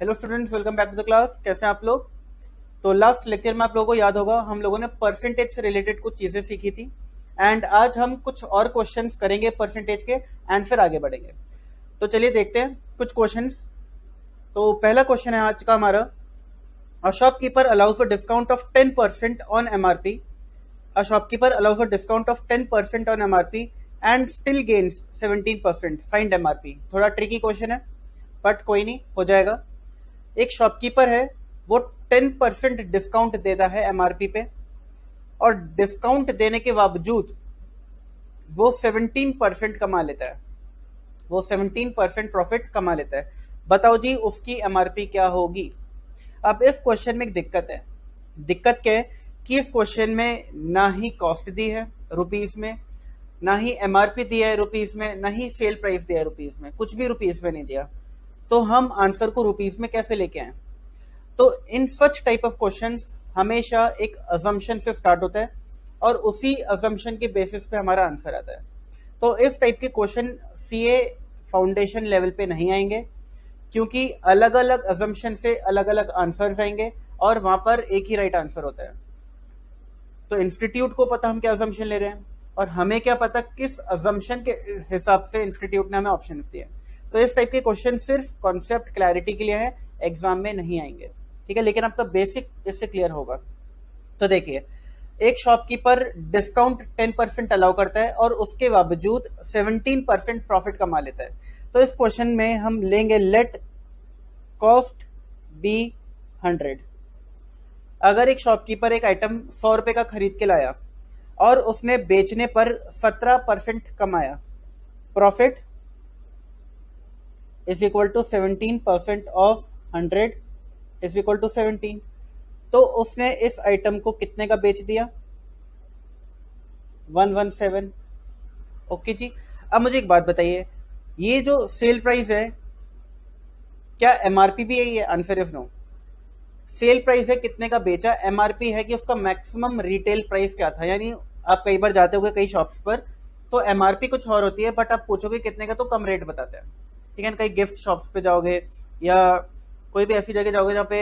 Hello students, welcome back to the class. कैसे हैं आप लोग? तो लास्ट लेक्चर में आप लोगों को याद होगा हम लोगों ने परसेंटेज से रिलेटेड कुछ चीज़ें सीखी थी एंड आज हम कुछ और क्वेश्चंस करेंगे परसेंटेज के एंड फिर आगे बढ़ेंगे। तो चलिए देखते हैं कुछ क्वेश्चंस। तो पहला क्वेश्चन है आज का हमारा, a shopkeeper allows for discount of 10% on MRP. A shopkeeper allows for discount of 10% on MRP and still gains 17%, find MRP. थोड़ा ट्रिकी क्वेश्चन है बट कोई नहीं, हो जाएगा। एक शॉपकीपर है, वो 10% डिस्काउंट देता है एमआरपी पे और डिस्काउंट देने के बावजूद वो 17% कमा लेता है। वो 17% प्रॉफिट कमा लेता है। बताओ जी उसकी एमआरपी क्या होगी? अब इस क्वेश्चन में एक दिक्कत है। दिक्कत क्या है कि इस क्वेश्चन में ना ही कॉस्ट दी है रुपीस में, ना ही एमआरपी दिया है रुपीस में, ना ही सेल प्राइस दिया है रुपीस में, कुछ भी रुपीस में नहीं दिया। तो हम आंसर को रुपीस में कैसे लेके आए? तो इन सच टाइप ऑफ क्वेश्चंस हमेशा एक अजम्पशन से स्टार्ट होता है और उसी अजम्पशन के बेसिस पे हमारा आंसर आता है। तो इस टाइप के क्वेश्चन सीए फाउंडेशन लेवल पे नहीं आएंगे क्योंकि अलग अलग अजम्पशन से अलग अलग आंसर्स आएंगे और वहां पर एक ही राइट आंसर होता है। तो इंस्टीट्यूट को पता हम क्या अजम्पशन ले रहे हैं और हमें क्या पता किस अजम्पशन के हिसाब से इंस्टीट्यूट ने हमें ऑप्शन दिए। तो इस टाइप के क्वेश्चन सिर्फ कॉन्सेप्ट क्लैरिटी के लिए है, एग्जाम में नहीं आएंगे, ठीक है, लेकिन आपका बेसिक इससे क्लियर होगा। तो देखिए, एक शॉपकीपर डिस्काउंट 10% अलाउ करता है और उसके बावजूद 17% प्रॉफिट कमा लेता है। तो इस क्वेश्चन में हम लेंगे लेट कॉस्ट बी 100। अगर एक शॉपकीपर एक आइटम 100 रुपए का खरीद के लाया और उसने बेचने पर 17% कमाया, profit is equal to 17% of 100 is equal to 17। तो उसने इस आइटम को कितने का बेच दिया? 117। ओके जी। अब मुझे एक बात बताइए, ये जो सेल प्राइस है क्या एमआरपी भी यही है? Answer is no. Sale price है कितने का बेचा, एमआरपी है कि उसका मैक्सिमम रिटेल प्राइस क्या था। यानी आप कई बार जाते होंगे कई शॉप्स पर तो एमआरपी कुछ और होती है बट आप पूछोगे कितने का तो कम रेट बताते हैं, ठीक है। कई गिफ्ट शॉप्स पे जाओगे या कोई भी ऐसी जगह जाओगे जहाँ पे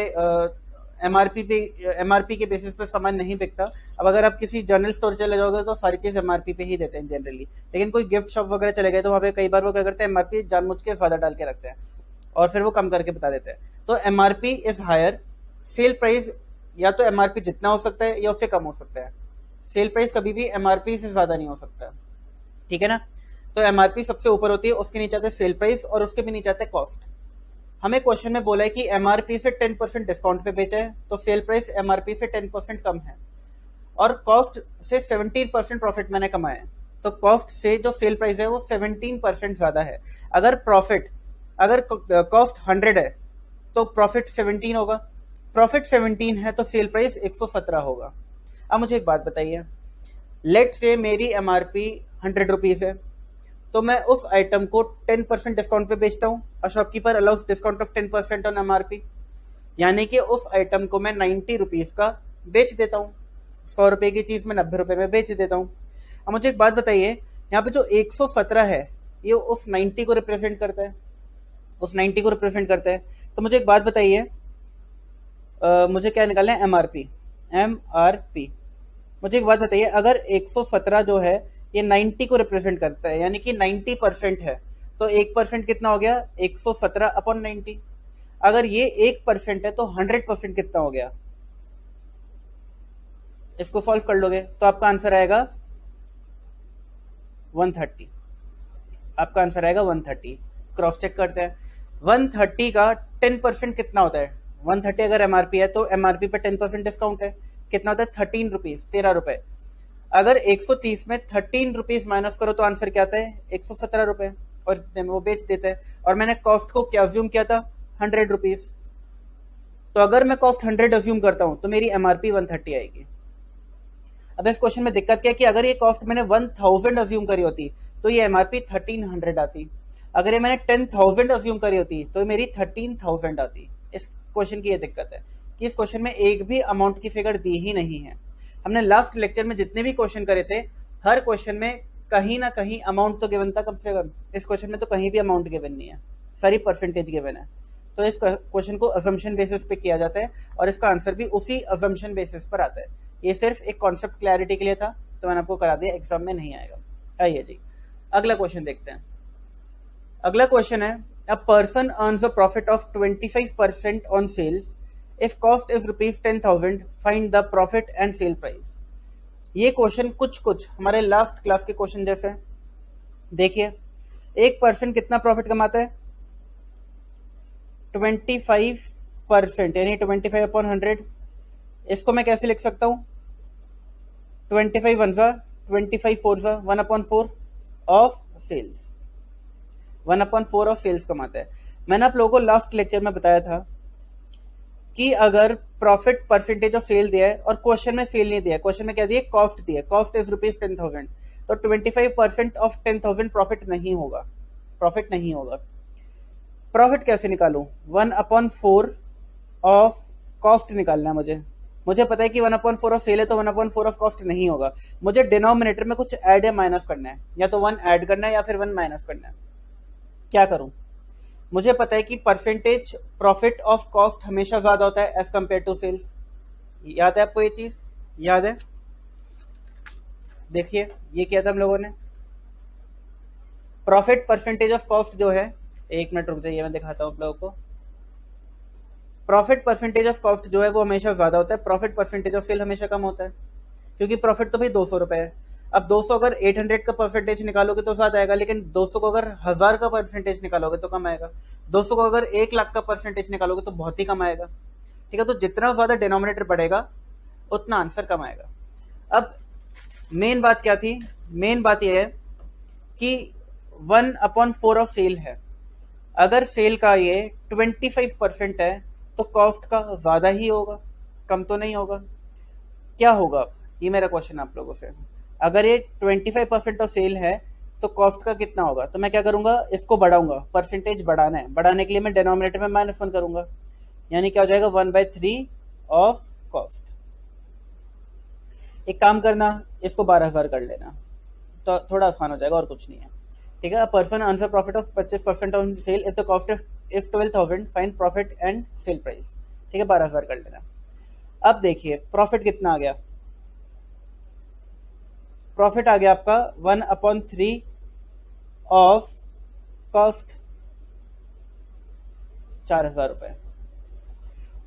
एमआरपी के बेसिस पे सामान नहीं बिकता। अब अगर आप किसी जनरल स्टोर चले जाओगे तो सारी चीज एमआरपी पे ही देते हैं जनरली, लेकिन कोई गिफ्ट शॉप वगैरह चले गए तो वहाँ पे कई बार वो क्या करते हैं, एमआरपी जानबूझ के ज्यादा डाल के रखते हैं और फिर वो कम करके बता देते हैं। तो MRP is higher, sale price या तो एमआरपी जितना हो सकता है या उससे कम हो सकता है। सेल प्राइस कभी भी एमआरपी से ज्यादा नहीं हो सकता, ठीक है ना। तो एमआरपी सबसे ऊपर होती है, उसके नीचे आते हैं सेल प्राइस और उसके भी नीचे आते हैं कॉस्ट। हमें क्वेश्चन में बोला है कि एमआरपी से 10% डिस्काउंट पे बेचा है तो सेल प्राइस एमआरपी से 10% कम है और कॉस्ट से 17% प्रॉफिट मैंने कमाया है। तो कॉस्ट से जो सेल प्राइस है वो 17% ज्यादा है। अगर कॉस्ट 100 है तो प्रॉफिट 17 होगा, प्रॉफिट 17 है तो सेल प्राइस 117 होगा। अब मुझे एक बात बताइए, लेट से मेरी एमआरपी 100 रुपीज है तो मैं उस आइटम को 10% डिस्काउंट पे बेचता हूँ। A shopkeeper allows discount of 10% on MRP, यानी कि उस आइटम को मैं 90 रुपीज का बेच देता हूँ। 100 रुपए की चीज में 90 रुपए में बेच देता हूँ। अब मुझे एक बात बताइए, यहाँ पे जो 117 है ये उस 90 को रिप्रेजेंट करता है, उस 90 को रिप्रेजेंट करता है। तो मुझे एक बात बताइए, मुझे क्या निकालना है? एमआरपी। मुझे एक बात बताइए, अगर 117 जो है ये 90 को रिप्रेजेंट करता है यानी कि 90% है तो 1% कितना हो गया? 117 अपॉन 90। अगर ये 1% है तो 100% कितना हो गया? इसको सॉल्व कर लोगे तो आपका आंसर आएगा 130। आपका आंसर आएगा 130। क्रॉस चेक करते हैं, 130 का 10% कितना होता है? 130 अगर एमआरपी है तो एमआरपी पे 10% डिस्काउंट है, कितना होता है? 13 रुपीज, 13 रुपए। अगर 130 में 13 रुपीज माइनस करो तो आंसर क्या आता है? 117 रुपए, और इतने में वो बेच देता है। और मैंने कॉस्ट को क्या अज्यूम किया था? 100 रुपीज। तो अगर मैं कॉस्ट 100 अज्यूम करता हूं तो मेरी एमआरपी 130 आएगी। अब इस क्वेश्चन में दिक्कत क्या है कि अगर ये कॉस्ट मैंने 1000 अज्यूम करी होती तो ये एमआरपी 1300 आती। अगर ये मैंने 10,000 अज्यूम करी होती तो मेरी 13,000 आती। इस क्वेश्चन की ये दिक्कत है कि इस क्वेश्चन में एक भी अमाउंट की फिगर दी ही नहीं है। हमने लास्ट लेक्चर में जितने भी क्वेश्चन करे थे हर क्वेश्चन में कहीं ना कहीं अमाउंट तो गिवन था कम से कम। इस क्वेश्चन में तो कहीं भी अमाउंट गिवन नहीं है, सारी परसेंटेज गिवन है। तो इस क्वेश्चन को असम्पशन बेसिस पे किया जाता है और इसका आंसर भी उसी असम्पशन बेसिस पर आता है। ये सिर्फ एक कॉन्सेप्ट क्लैरिटी के लिए था, तो मैंने आपको करा दिया, एग्जाम में नहीं आएगा। आइए जी अगला क्वेश्चन देखते हैं। अगला क्वेश्चन है, a person earns a profit of 25% on sales if cost is ₹10,000, find the profit and sale price. ये क्वेश्चन कुछ हमारे लास्ट क्लास के क्वेश्चन जैसे है। देखिए, एक पर्सन कितना प्रॉफिट कमाता है? 25%, यानी 25/100। इसको मैं कैसे लिख सकता हूँ? 25 वन सा 25 फोर सा 1/4 ऑफ सेल्स, 1/4 ऑफ सेल्स कमाता है। मैंने आप लोगों को लास्ट लेक्चर में बताया था कि अगर प्रॉफिट परसेंटेज ऑफ सेल दिया है और क्वेश्चन में सेल नहीं दिया है, क्वेश्चन में क्या दिया है? कॉस्ट दिया है, कॉस्ट इज ₹10,000, तो 25% ऑफ 10,000 प्रॉफिट नहीं होगा, प्रॉफिट नहीं होगा। प्रॉफिट कैसे निकालूं? 1/4 ऑफ कॉस्ट निकालना है मुझे पता है कि 1/4 ऑफ सेल है, तो 1/4 ऑफ कॉस्ट नहीं होगा। मुझे डिनोमिनेटर में कुछ ऐड या माइनस करना है, या तो 1 ऐड करना है या फिर 1 माइनस करना है। क्या करूं? मुझे पता है कि परसेंटेज प्रॉफिट ऑफ कॉस्ट हमेशा ज्यादा होता है एज कंपेयर टू सेल्स। याद है आपको? ये चीज याद है? देखिए, ये किया था हम लोगों ने, प्रॉफिट परसेंटेज ऑफ कॉस्ट जो है, एक मिनट रुक जाइए, मैं दिखाता हूं आप लोगों को। प्रॉफिट परसेंटेज ऑफ कॉस्ट जो है वो हमेशा ज्यादा होता है, प्रॉफिट परसेंटेज ऑफ सेल हमेशा कम होता है, क्योंकि प्रॉफिट तो भाई 200 रुपए है। अब 200 अगर 800 का परसेंटेज निकालोगे तो ज्यादा आएगा, लेकिन 200 को अगर 1000 का परसेंटेज निकालोगे तो कम आएगा। 200 को अगर 1 लाख का परसेंटेज निकालोगे तो बहुत ही कम आएगा। ठीक है, तो जितना ज्यादा डिनोमिनेटर बढ़ेगा उतना आंसर कम आएगा। अब मेन बात क्या थी? मेन बात यह है कि 1/4 ऑफ सेल है। अगर सेल का ये 25% है तो कॉस्ट का ज्यादा ही होगा, कम तो नहीं होगा। क्या होगा? ये मेरा क्वेश्चन आप लोगों से। अगर ये 25% ऑफ सेल है तो कॉस्ट का कितना होगा? तो मैं क्या करूंगा, इसको बढ़ाऊंगा, परसेंटेज बढ़ाना है, बढ़ाने के लिए मैं डिनोमिनेटर में -1 करूंगा, यानी क्या हो जाएगा? 1/3 ऑफ कॉस्ट। एक काम करना, इसको 12,000 कर लेना, तो थोड़ा आसान हो जाएगा, और कुछ नहीं है। ठीक है, person earns a profit of 25% on sale if the cost is 12,000, find profit and sale price. ठीक है, 12,000 कर लेना। अब देखिए प्रॉफिट कितना आ गया? प्रॉफिट आ गया आपका 1/3 ऑफ कॉस्ट, 4,000 रुपए।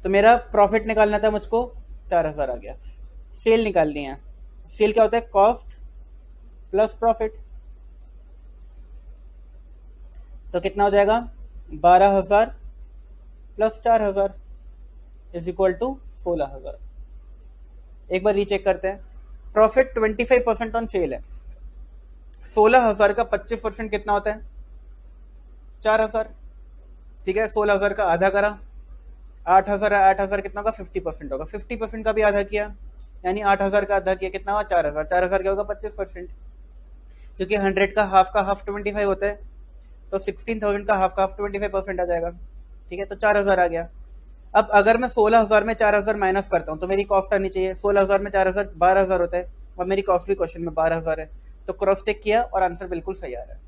तो मेरा प्रॉफिट निकालना था मुझको, 4,000 आ गया। सेल निकालनी है, सेल क्या होता है? Cost plus profit. तो कितना हो जाएगा? 12,000 प्लस 4,000 इज इक्वल टू 16,000। एक बार रीचेक करते हैं। प्रॉफिट 25% ऑन सेल है, 16,000 का 25% कितना होता है? 4,000। ठीक है, 16,000 का आधा करा, 8,000 है, 8,000 कितना होगा? 50% होगा, 50% का भी आधा किया, यानी 8,000 का आधा किया, कितना हुआ? 4,000। 4,000 क्या होगा? 25%, क्योंकि 100 का हाफ 25 होता है, तो 16,000 का हाफ 25% आ जाएगा। ठीक है, तो 4,000 आ गया। अब अगर मैं 16,000 में 4,000 माइनस करता हूँ तो मेरी कॉस्ट आनी चाहिए। 16,000 में 4,000 12,000 होता है, और मेरी कॉस्ट भी क्वेश्चन में 12,000 है, तो क्रॉस चेक किया और आंसर बिल्कुल सही आ रहा है।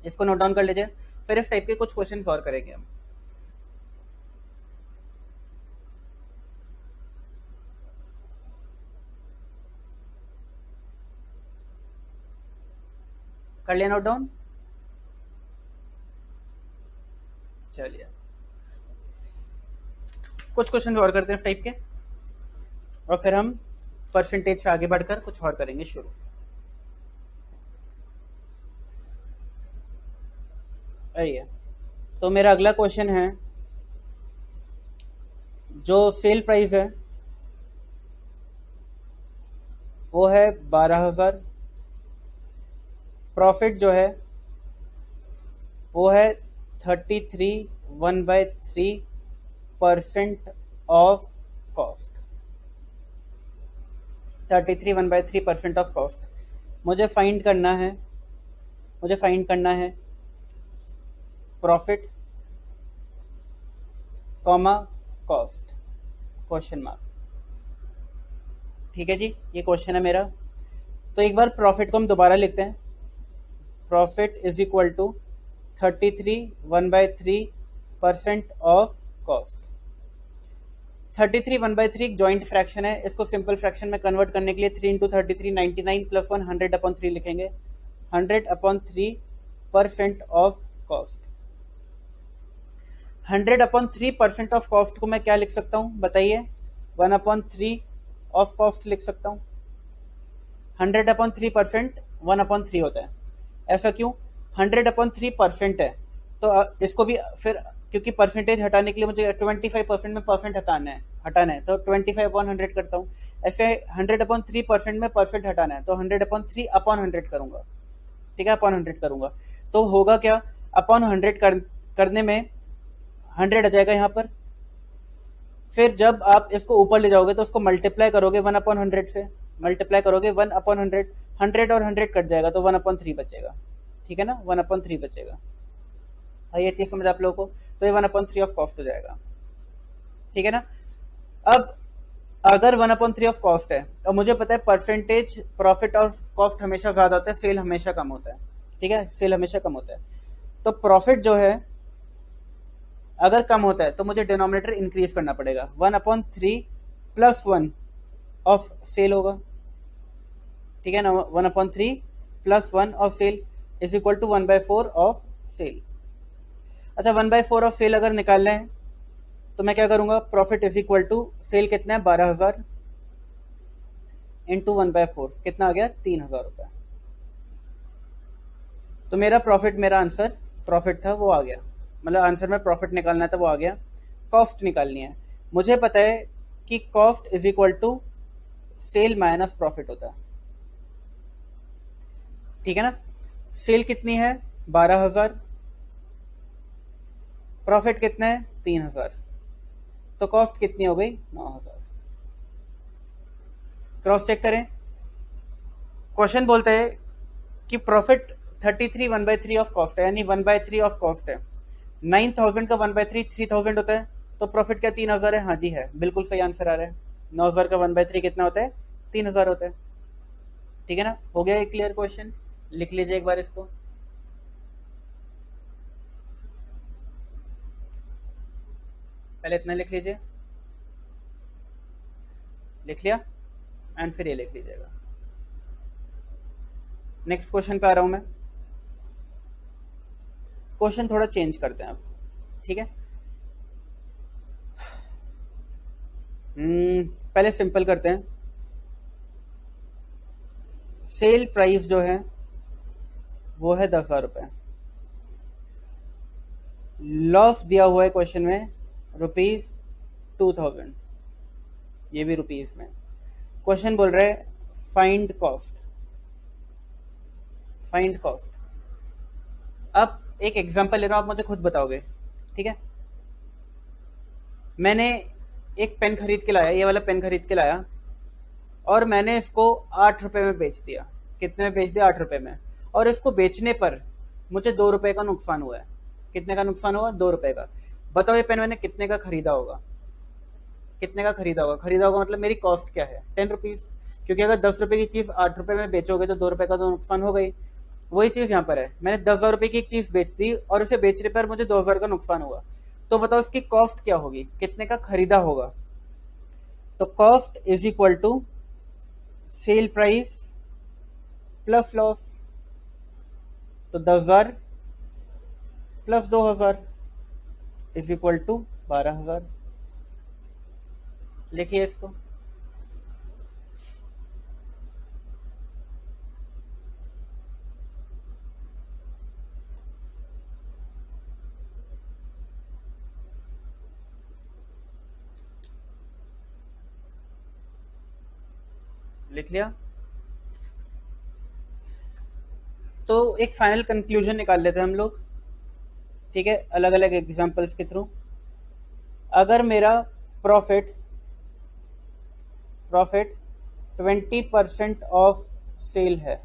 इसको नोट डाउन कर लीजिए, फिर इस टाइप के कुछ क्वेश्चन और करेंगे हम। कर लिया नोट डाउन? चलिए कुछ क्वेश्चन और करते हैं इस टाइप के, और फिर हम परसेंटेज से आगे बढ़कर कुछ और करेंगे शुरू। आइए, तो मेरा अगला क्वेश्चन है, जो सेल प्राइस है वो है 12,000, प्रॉफिट जो है वो है 33 1/3% ऑफ कॉस्ट, 33 1/3% ऑफ कॉस्ट। मुझे फाइंड करना है profit comma cost, question mark. ठीक है जी, ये क्वेश्चन है मेरा। तो एक बार प्रॉफिट को हम दोबारा लिखते हैं, profit is equal to 33 1/3 percent of cost. 33 1/3 एक जॉइंट फ्रैक्शन है, इसको सिंपल फ्रैक्शन में कन्वर्ट करने के लिए 3 इंटू 33 99 प्लस 1 100/3 लिखेंगे। 100/3 percent of cost. 100/3% of cost को मैं क्या लिख सकता हूँ बताइए? 1/3 ऑफ कॉस्ट लिख सकता हूँ। 100/3% 1/3 होता है। ऐसा क्यों? 100/3% है तो इसको भी फिर, क्योंकि परसेंटेज हटाने के लिए मुझे 25% में परसेंट हटाना है तो 25/100 करता हूँ। ऐसे 100/3% में परसेंट हटाना है तो 100/3/100 करूंगा। ठीक है, अपॉन 100 करूंगा तो होगा क्या? अपॉन 100 करने में 100 आ जाएगा यहाँ पर। फिर जब आप इसको ऊपर ले जाओगे तो उसको मल्टीप्लाई करोगे 1/100 से, मल्टीप्लाई करोगे 1/100, 100 और 100 कट जाएगा तो 1/3 बचेगा। ठीक है ना, 1/3 बचेगा। ये चीज समझ आप लोगों को? तो ये 1/3 ऑफ कॉस्ट हो जाएगा। ठीक है ना। अब अगर 1/3 ऑफ कॉस्ट है और मुझे पता है परसेंटेज प्रॉफिट और कॉस्ट हमेशा ज्यादा होता है, सेल हमेशा कम होता है। ठीक है, सेल हमेशा कम होता है तो प्रॉफिट जो है अगर कम होता है तो मुझे डिनोमिनेटर इंक्रीज करना पड़ेगा। 1/3 प्लस 1 ऑफ सेल होगा। ठीक है ना, 1/3 plus 1 of sale is equal to 1/4 of sale. अच्छा, 1/4 ऑफ सेल अगर निकालना है तो मैं क्या करूंगा? Profit is equal to sale कितना है? 12,000 इंटू 1/4 कितना आ गया? 3,000 रुपए। तो मेरा प्रॉफिट, मेरा आंसर प्रॉफिट था वो आ गया, मतलब आंसर में प्रॉफिट निकालना था वो आ गया। कॉस्ट निकालनी है, मुझे पता है कि cost is equal to sale minus profit होता है। ठीक है ना। सेल कितनी है? 12,000, प्रॉफिट कितना है? 3,000, तो कॉस्ट कितनी हो गई? 9,000। क्रॉस चेक करें। क्वेश्चन बोलता है कि प्रॉफिट 33 1/3 ऑफ कॉस्ट है, यानी 1/3 ऑफ कॉस्ट है। 9,000 का 1/3 3,000 होता है तो प्रॉफिट क्या 3,000 है? हाँ जी है, बिल्कुल सही आंसर आ रहा है। 9,000 का 1/3 कितना होता है? 3,000 होता है। ठीक है ना, हो गया एक क्लियर क्वेश्चन। लिख लीजिए एक बार इसको। पहले इतना लिख लीजिए, लिख लिया एंड फिर ये लिख लीजिएगा। नेक्स्ट क्वेश्चन पे आ रहा हूं मैं। क्वेश्चन थोड़ा चेंज करते हैं अब। ठीक है, पहले सिंपल करते हैं। सेल प्राइस जो है वो है 10,000 रुपए। लॉस दिया हुआ है क्वेश्चन में ₹2,000, ये भी रुपीज में। क्वेश्चन बोल रहा है फाइंड कॉस्ट। Find cost. अब एक एग्जांपल ले रहा हूं, आप मुझे खुद बताओगे। ठीक है, मैंने एक पेन खरीद के लाया, ये वाला पेन खरीद के लाया और मैंने इसको 8 रुपए में बेच दिया। कितने में बेच दिया? 8 रुपए में। और इसको बेचने पर मुझे 2 रुपए का नुकसान हुआ है। कितने का नुकसान हुआ? 2 रुपए का। बताओ ये पेन मैंने कितने का खरीदा होगा? कितने का खरीदा होगा? खरीदा होगा मतलब मेरी कॉस्ट क्या है? 10 रुपीज, क्योंकि अगर 10 रुपए की चीज 8 रुपए में बेचोगे तो 2 रुपए का तो नुकसान हो गई। वही चीज यहाँ पर है, मैंने 10,000 रुपए की एक चीज बेच दी और उसे बेचने पर मुझे 2,000 का नुकसान हुआ। तो बताओ इसकी कॉस्ट क्या होगी? कितने का खरीदा होगा? तो cost is equal to sale price plus loss. तो 10,000 प्लस 2,000 इज इक्वल टू 12,000। लिखिए इसको। लिख लिया। तो एक फाइनल कंक्लूजन निकाल लेते हैं हम लोग। ठीक है, अलग अलग एग्जांपल्स के थ्रू। अगर मेरा प्रॉफिट 20% ऑफ सेल है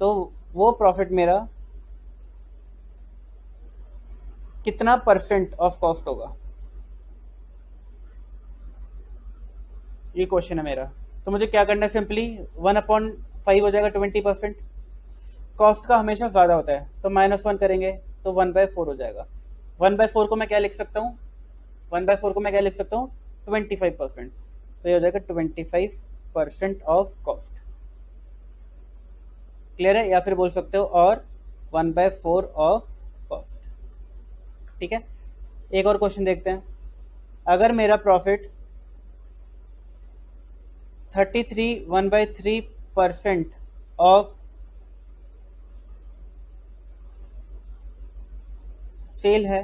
तो वो प्रॉफिट मेरा कितना परसेंट ऑफ कॉस्ट होगा? ये क्वेश्चन है मेरा। तो मुझे क्या करना है? सिंपली 1/5 हो जाएगा 20%। कॉस्ट का हमेशा ज्यादा होता है तो -1 करेंगे तो 1/4 हो जाएगा। 1/4 को मैं क्या लिख सकता हूँ? 1/4 को मैं क्या लिख सकता हूँ? 25%। तो ये हो जाएगा 25% ऑफ कॉस्ट। क्लियर है? या फिर बोल सकते हो और 1/4 ऑफ कॉस्ट। ठीक है, एक और क्वेश्चन देखते हैं। अगर मेरा प्रॉफिट 1/3 ऑफ सेल है,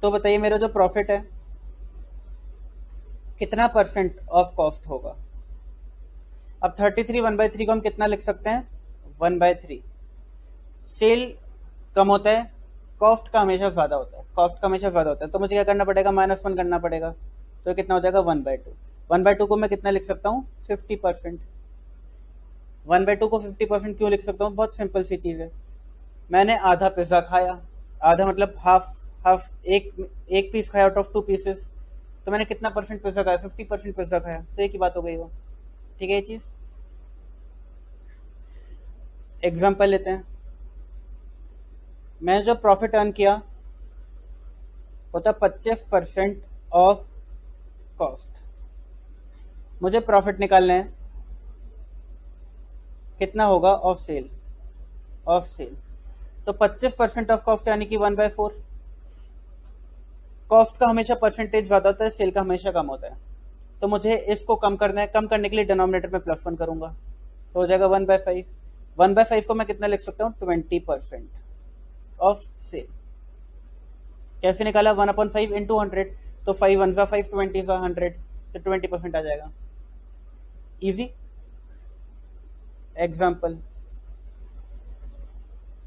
तो बताइए मेरा जो प्रॉफिट है कितना परसेंट ऑफ कॉस्ट होगा? अब 33 1/3 को हम कितना लिख सकते हैं? 1/3। सेल कम होता है, कॉस्ट का हमेशा ज़्यादा होता है, कॉस्ट का हमेशा ज़्यादा होता है, तो मुझे क्या करना पड़ेगा? -1 करना पड़ेगा। तो कितना हो जाएगा? 1/2। 1/2 को मैं कितना लिख सकता हूँ? 50%। 1/2 को 50% क्यों लिख सकता हूँ? बहुत सिंपल सी चीज़ है। मैंने आधा पिज़्ज़ा खाया, आधा मतलब हाफ, हाफ एक पीस खाया आउट ऑफ 2 पीसेस, तो मैंने कितना परसेंट पिज़्ज़ा खाया? 50% पिज़्ज़ा खाया। तो एक ही बात हो गई वो। ठीक है ये चीज़। एग्जाम्पल लेते हैं। मैंने जो प्रॉफिट अर्न किया वो था 25% ऑफ कॉस्ट। मुझे प्रॉफिट निकालना है, कितना होगा? Of cell. ऑफ सेल तो 25% ऑफ कॉस्ट यानी कि 1/4। कॉस्ट का हमेशा परसेंटेज ज़्यादा होता है, सेल का हमेशा कम होता है। तो मुझे इसको कम करना है, कम करने के लिए डिनोमिनेटर में +1 करूंगा, तो हो जाएगा 1/5। 1/5 को मैं कितना लिख सकता हूँ? 20% ऑफ सेल। कैसे निकाला? 1/5 इंटू 100, तो 5 1 5, 20 100, तो 20% आ जाएगा। इजी। एग्जाम्पल,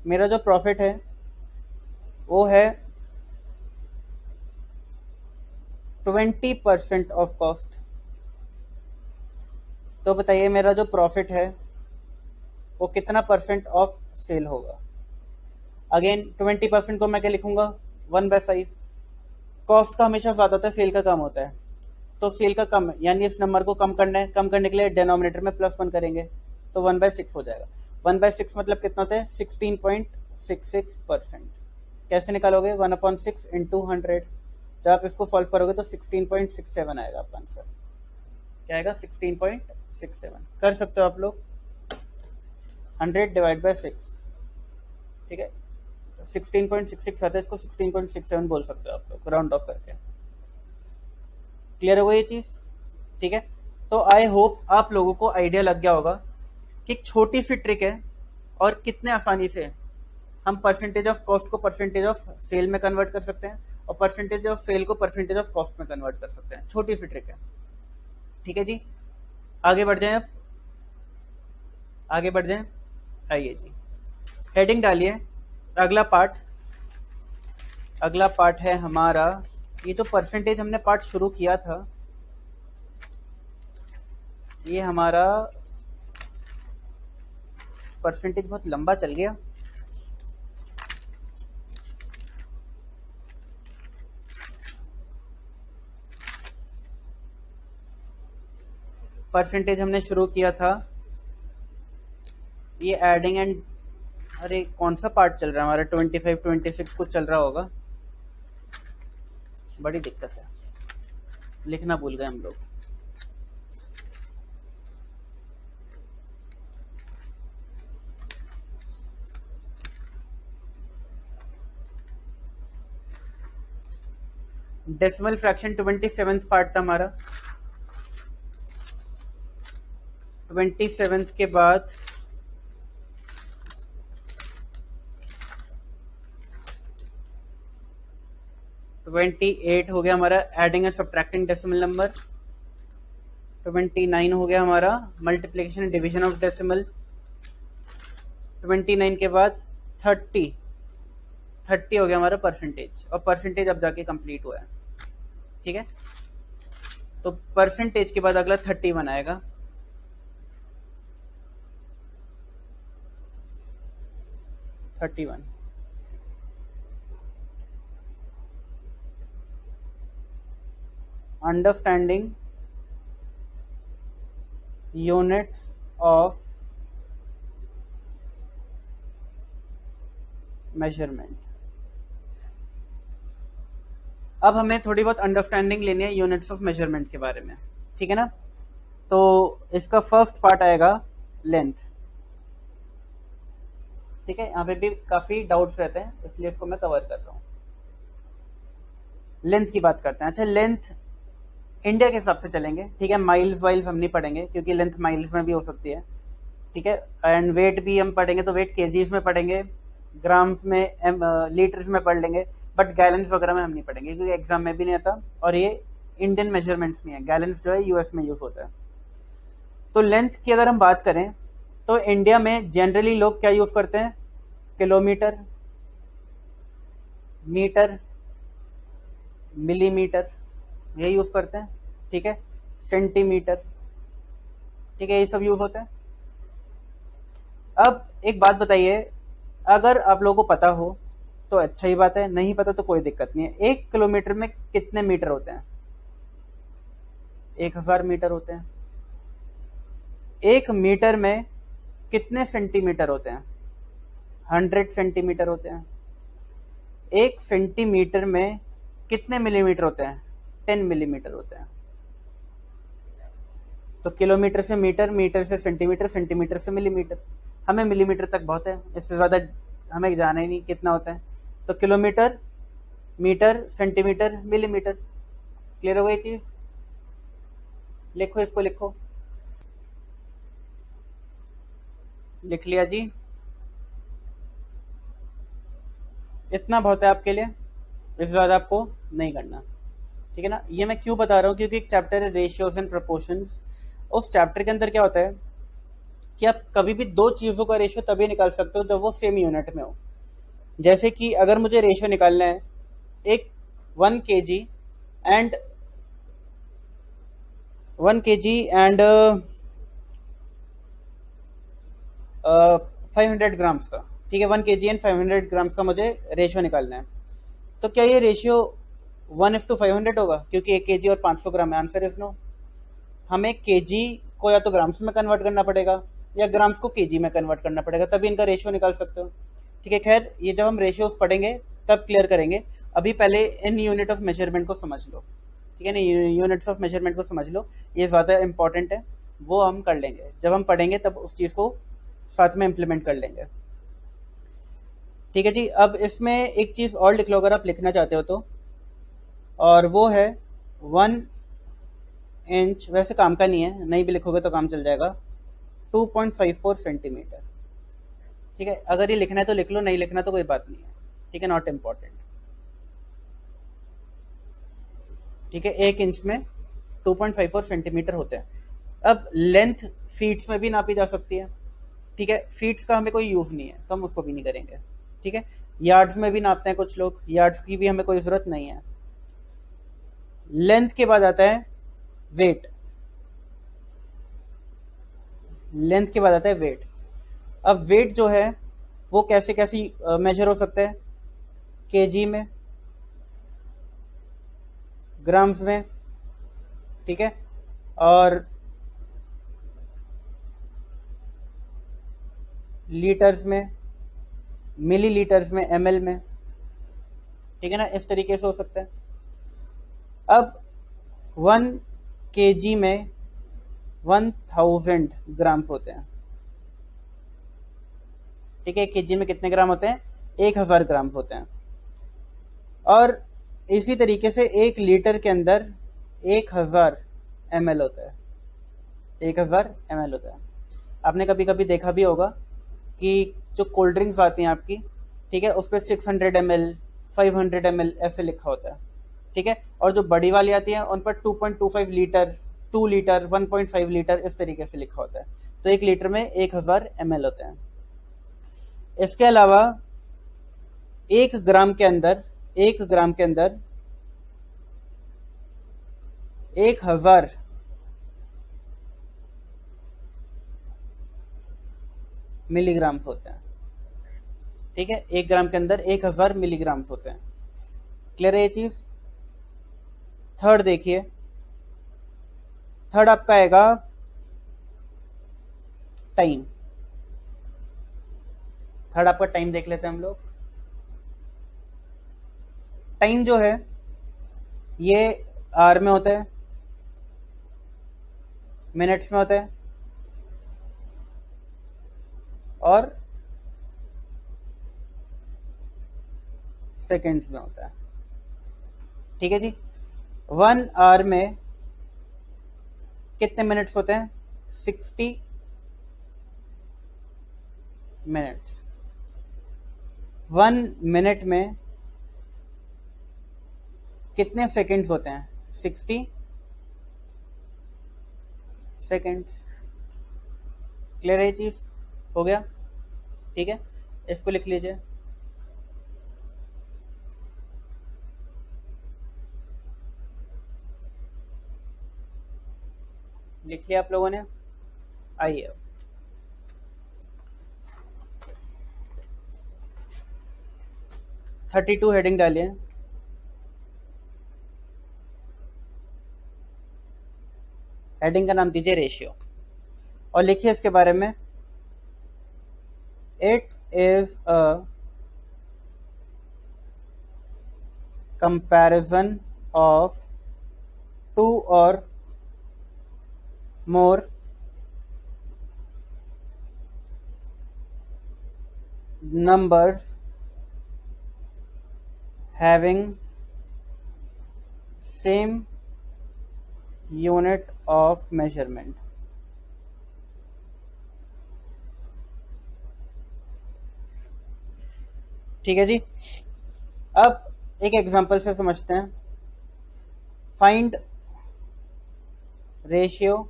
मेरा जो प्रॉफिट है वो है 20% ऑफ कॉस्ट। तो बताइए मेरा जो प्रॉफिट है वो कितना परसेंट ऑफ सेल होगा? अगेन 20% को मैं क्या लिखूंगा? 1/5। कॉस्ट का हमेशा ज़्यादा होता है, सेल का कम होता है, तो सेल का कम यानी इस नंबर को कम करना है। कम करने के लिए डिनोमिनेटर में +1 करेंगे, तो 1/6 हो जाएगा। 1/6 मतलब कितना होता है? 16.66%। कैसे निकालोगे? 1/6 इंटू 100। जब आप इसको सॉल्व करोगे तो 16.67 आएगा आपका आंसर। क्या आएगा? 16.67। कर सकते हो आप लोग। 100/6, ठीक है, 16.66 आता है, इसको 16.67 बोल सकते हो आप लोग राउंड ऑफ करके। क्लियर हो गई ये चीज़? ठीक है, तो आई होप आप लोगों को आइडिया लग गया होगा कि एक छोटी सी ट्रिक है और कितने आसानी से हम परसेंटेज ऑफ कॉस्ट को परसेंटेज ऑफ सेल में कन्वर्ट कर सकते हैं और परसेंटेज ऑफ सेल को परसेंटेज ऑफ कॉस्ट में कन्वर्ट कर सकते हैं। छोटी सी ट्रिक है। ठीक है जी, आगे बढ़ जाएं। अब आगे बढ़ जाएं, आइए जी, हेडिंग डालिए। अगला पार्ट है हमारा, ये जो परसेंटेज हमने पार्ट शुरू किया था, ये हमारा परसेंटेज बहुत लंबा चल गया। परसेंटेज हमने शुरू किया था, ये एडिंग एंड, अरे कौन सा पार्ट चल रहा है हमारा? 25 26 कुछ चल रहा होगा। बड़ी दिक्कत है, लिखना भूल गए हम लोग। डेसिमल फ्रैक्शन 27th पार्ट था हमारा। 27th के बाद 28 हो गया हमारा adding and subtracting decimal number. 29 हो गया हमारा multiplication and division of decimal. 29 के बाद 30 हो गया हमारा परसेंटेज, और परसेंटेज अब जाके कंप्लीट हुआ है। ठीक है, तो परसेंटेज के बाद अगला 31 आएगा। Understanding units of measurement. अब हमें थोड़ी बहुत अंडरस्टैंडिंग लेनी है यूनिट्स ऑफ मेजरमेंट के बारे में, ठीक है ना। तो इसका फर्स्ट पार्ट आएगा लेंथ, ठीक है। यहाँ पे भी काफी डाउट्स रहते हैं, इसलिए इसको मैं कवर कर रहा हूँ। लेंथ की बात करते हैं। अच्छा, लेंथ इंडिया के हिसाब से चलेंगे, ठीक है। माइल्स वाइल्स हम नहीं पढ़ेंगे क्योंकि लेंथ माइल्स में भी हो सकती है, ठीक है। एंड वेट भी हम पढ़ेंगे तो वेट केजीज में पढ़ेंगे, ग्राम्स में, लीटर्स में पढ़ लेंगे, बट गैलन्स वगैरह में हम नहीं पढ़ेंगे क्योंकि एग्जाम में भी नहीं आता और ये इंडियन मेजरमेंट्स नहीं है। गैलन्स जो है यूएस में यूज होता है। तो लेंथ की अगर हम बात करें तो इंडिया में जनरली लोग क्या यूज करते हैं? किलोमीटर, मीटर, मिलीमीटर, ये यूज करते हैं, ठीक है। सेंटीमीटर, ठीक है, ये सब यूज होता है। अब एक बात बताइए, अगर आप लोगों को पता हो तो अच्छा ही बात है, नहीं पता तो कोई दिक्कत नहीं है। 1 किलोमीटर में कितने मीटर होते हैं? 1000 मीटर होते हैं। 1 मीटर में कितने सेंटीमीटर होते हैं? 100 सेंटीमीटर होते हैं। 1 सेंटीमीटर में कितने मिलीमीटर होते हैं? 10 मिलीमीटर होते हैं। तो किलोमीटर से मीटर, मीटर से सेंटीमीटर, सेंटीमीटर से मिलीमीटर। हमें मिलीमीटर तक बहुत है, इससे ज़्यादा हमें जाना ही नहीं कितना होता है। तो kilometre, metre, centimetre, millimetre. Clear हो गई चीज़? लिखो, इसको लिखो। लिख लिया जी? इतना बहुत है आपके लिए, इससे ज़्यादा आपको नहीं करना, ठीक है ना। ये मैं क्यों बता रहा हूँ, क्योंकि एक चैप्टर है रेशियोज एंड प्रोपोर्शंस। उस चैप्टर के अंदर क्या होता है कि आप कभी भी दो चीज़ों का रेशियो तभी निकाल सकते हो जब वो सेम यूनिट में हो। जैसे कि अगर मुझे रेशियो निकालना है एक 1 kg and 1 kg and 500 grams का, ठीक है। 1 kg एंड 500 ग्राम्स का मुझे रेशियो निकालना है, तो क्या ये रेशियो 1:500 होगा? क्योंकि 1 kg और 500 ग्राम है। Answer is no. हमें केजी को या तो ग्राम्स में कन्वर्ट करना पड़ेगा या ग्राम्स को केजी में कन्वर्ट करना पड़ेगा, तभी इनका रेशियो निकाल सकते हो, ठीक है। खैर, ये जब हम रेशियोज पढ़ेंगे तब क्लियर करेंगे। अभी पहले इन यूनिट ऑफ मेजरमेंट को समझ लो, ठीक है ना। यूनिट्स ऑफ मेजरमेंट को समझ लो, ये ज़्यादा इंपॉर्टेंट है। वो हम कर लेंगे जब हम पढ़ेंगे, तब उस चीज़ को साथ में इम्प्लीमेंट कर लेंगे, ठीक है जी। अब इसमें एक चीज़ और लिख लो अगर आप लिखना चाहते हो तो, और वो है 1 इंच। वैसे काम का नहीं है, नहीं भी लिखोगे तो काम चल जाएगा। 2.54 सेंटीमीटर, ठीक है। अगर ये लिखना है तो लिख लो, नहीं लिखना तो कोई बात नहीं है, ठीक है। नॉट इम्पॉर्टेंट, ठीक है। 1 इंच में 2.54 सेंटीमीटर होते हैं। अब लेंथ फीट्स में भी नापी जा सकती है, ठीक है। फीट्स का हमें कोई यूज नहीं है तो हम उसको भी नहीं करेंगे, ठीक है। यार्ड्स में भी नापते हैं कुछ लोग, यार्ड्स की भी हमें कोई जरूरत नहीं है। लेंथ के बाद आता है वेट। लेंथ के बाद आता है वेट। अब वेट जो है वो कैसे कैसे मेजर हो सकता है? केजी में, ग्राम्स में, ठीक है, और लीटर्स में, मिलीलीटर्स में, एमएल में, ठीक है ना। इस तरीके से हो सकता है। अब 1 kg में 1000 ग्राम्स होते हैं, ठीक है। 1 kg में कितने ग्राम होते हैं? 1000 ग्राम्स होते हैं। और इसी तरीके से 1 लीटर के अंदर 1000 ml होता है। 1000 ml होता है। आपने कभी कभी देखा भी होगा कि जो कोल्ड ड्रिंक्स आती हैं आपकी, ठीक है, उस पर 600 ml, 500 ml ऐसे लिखा होता है, ठीक है। और जो बड़ी वाली आती है उन पर 2.25 लीटर, 2 लीटर, 1.5 लीटर इस तरीके से लिखा होता है। तो 1 लीटर में 1000 ml होते हैं। इसके अलावा 1 ग्राम के अंदर 1000 मिलीग्राम्स होते हैं, ठीक है। 1 ग्राम के अंदर 1000 मिलीग्राम्स होते हैं। क्लियर है ये चीज? थर्ड देखिए, थर्ड आपका आएगा टाइम। थर्ड आपका टाइम देख लेते हैं हम लोग। टाइम जो है ये आर में होता है, मिनट्स में होता है और सेकेंड्स में होता है। ठीक है जी। 1 आवर में कितने मिनट्स होते हैं? 60 मिनट्स। 1 मिनट में कितने सेकेंड्स होते हैं? 60 सेकेंड्स। क्लियर है ये चीज? हो गया? ठीक है, इसको लिख लीजिए। लिख लिया आप लोगों ने? आइए 32 हेडिंग डालिए। हेडिंग का नाम दीजिए रेशियो और लिखिए इसके बारे में, it is a comparison of 2 और more numbers having same unit of measurement। ठीक है जी। अब एक एग्जांपल से समझते हैं। Find ratio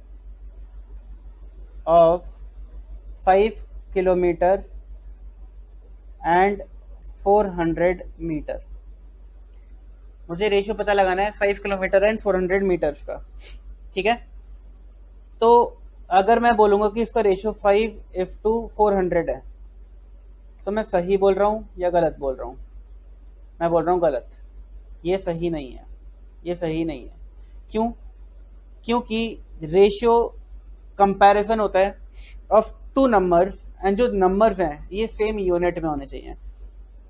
of 5 kilometre and 400 metre. मुझे रेशियो पता लगाना है 5 किलोमीटर एंड 400 मीटर्स का। ठीक है, तो अगर मैं बोलूँगा कि इसका रेशियो 5:400 है तो मैं सही बोल रहा हूँ या गलत बोल रहा हूँ? मैं बोल रहा हूँ गलत। ये सही नहीं है, ये सही नहीं है। क्यों? क्योंकि रेशियो कंपैरिजन होता है ऑफ 2 नंबर्स एंड जो नंबर्स हैं ये सेम यूनिट में होने चाहिए।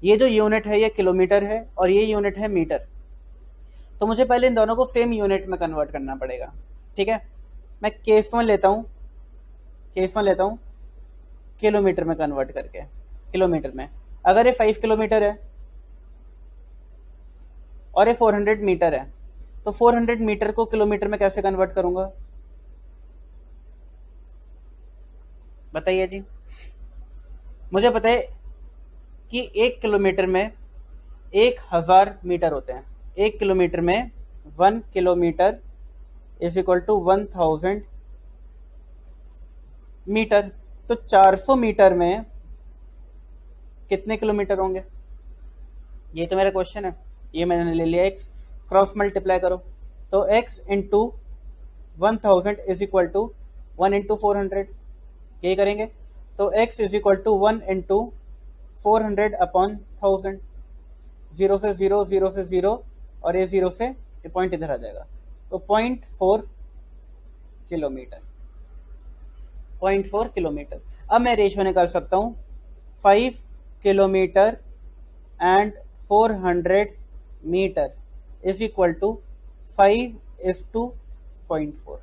ये जो यूनिट है ये किलोमीटर है और ये यूनिट है मीटर। तो मुझे पहले इन दोनों को सेम यूनिट में कन्वर्ट करना पड़ेगा। ठीक है, मैं केस 1 लेता हूँ, किलोमीटर में कन्वर्ट करके। किलोमीटर में अगर ये 5 किलोमीटर है और ये 400 मीटर है तो 400 मीटर को किलोमीटर में कैसे कन्वर्ट करूंगा? बताइए जी। मुझे पता है कि 1 किलोमीटर में 1000 मीटर होते हैं। 1 किलोमीटर में 1 kilometre is equal to 1000 metre. तो 400 मीटर में कितने किलोमीटर होंगे? ये तो मेरा क्वेश्चन है। ये मैंने ले लिया x, क्रॉस मल्टीप्लाई करो तो x into 1000 is equal to 1 into 400। यही करेंगे तो x is equal to 1 into 400 upon 1000। 0 से 0, 0 से 0 और ये 0 से ये पॉइंट इधर आ जाएगा तो 0.4 किलोमीटर। 0.4 किलोमीटर। अब मैं रेशियो निकाल सकता हूँ 5 kilometre and 400 metre is equal to 5:0.4।